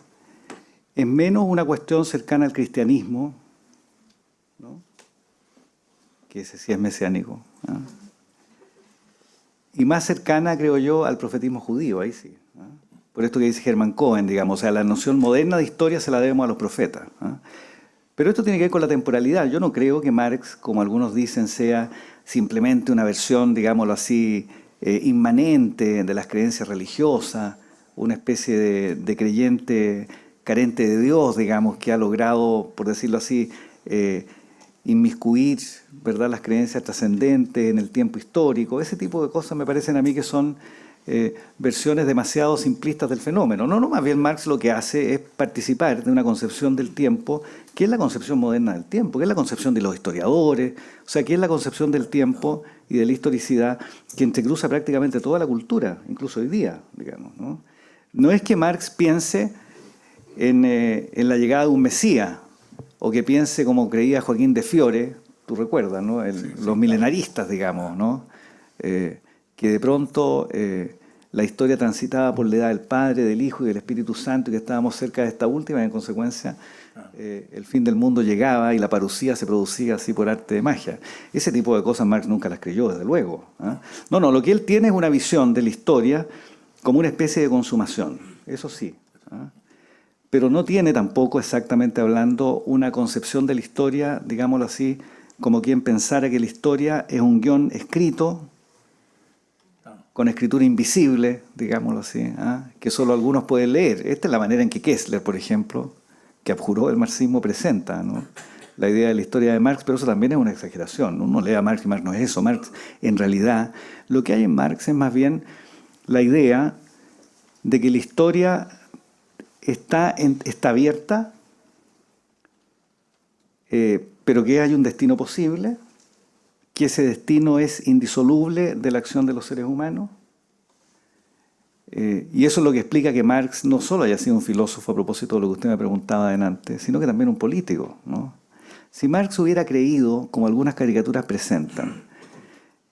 es menos una cuestión cercana al cristianismo, ¿no? Que ese sí es mesiánico, y más cercana, creo yo, al profetismo judío, ahí sí. Por esto que dice Hermann Cohen, digamos, o sea, la noción moderna de historia se la debemos a los profetas. Pero esto tiene que ver con la temporalidad. Yo no creo que Marx, como algunos dicen, sea simplemente una versión, digámoslo así, inmanente de las creencias religiosas, una especie de creyente carente de Dios, digamos, que ha logrado, por decirlo así, inmiscuir, ¿verdad?, las creencias trascendentes en el tiempo histórico. Ese tipo de cosas me parecen a mí que son versiones demasiado simplistas del fenómeno. No, más bien Marx lo que hace es participar de una concepción del tiempo que es la concepción moderna del tiempo, que es la concepción de los historiadores, o sea, que es la concepción del tiempo y de la historicidad que entrecruza prácticamente toda la cultura, incluso hoy día, digamos, ¿no? No es que Marx piense en la llegada de un Mesías, o que piense como creía Joaquín de Fiore, tú recuerdas, ¿no? Los milenaristas, digamos, ¿no? Que de pronto la historia transitaba por la edad del Padre, del Hijo y del Espíritu Santo, y que estábamos cerca de esta última, y en consecuencia el fin del mundo llegaba y la parucía se producía así por arte de magia. Ese tipo de cosas Marx nunca las creyó, desde luego. No, lo que él tiene es una visión de la historia como una especie de consumación, eso sí. Pero no tiene tampoco, exactamente hablando, una concepción de la historia, digámoslo así, como quien pensara que la historia es un guión escrito, con escritura invisible, digámoslo así, que solo algunos pueden leer. Esta es la manera en que Kessler, por ejemplo, que abjuró el marxismo, presenta, ¿no?, la idea de la historia de Marx, pero eso también es una exageración. Uno lee a Marx y Marx no es eso. Marx, en realidad, lo que hay en Marx es más bien la idea de que la historia está abierta, pero que hay un destino posible, que ese destino es indisoluble de la acción de los seres humanos. Y eso es lo que explica que Marx no solo haya sido un filósofo, a propósito de lo que usted me preguntaba adelante, sino que también un político, ¿no? Si Marx hubiera creído, como algunas caricaturas presentan,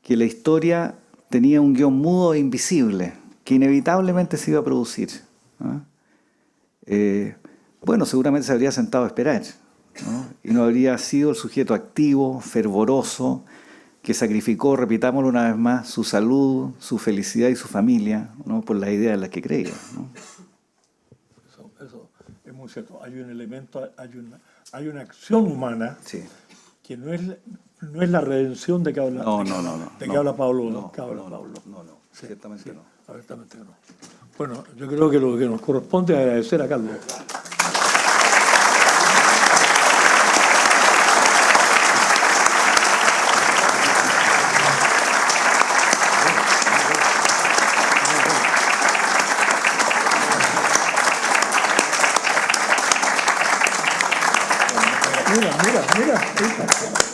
que la historia tenía un guión mudo e invisible, que inevitablemente se iba a producir, bueno, seguramente se habría sentado a esperar, ¿no? Y no habría sido el sujeto activo, fervoroso, que sacrificó, repitámoslo una vez más, su salud, su felicidad y su familia, ¿no?, por las ideas en las que creía, ¿no? Eso es muy cierto. Hay un elemento, hay una acción humana, Sí. que no es la redención de que habla, No. de que habla Pablo. No, Sí, ciertamente sí, no. abiertamente no. Bueno, yo creo que lo que nos corresponde es agradecer a Carlos. Mira.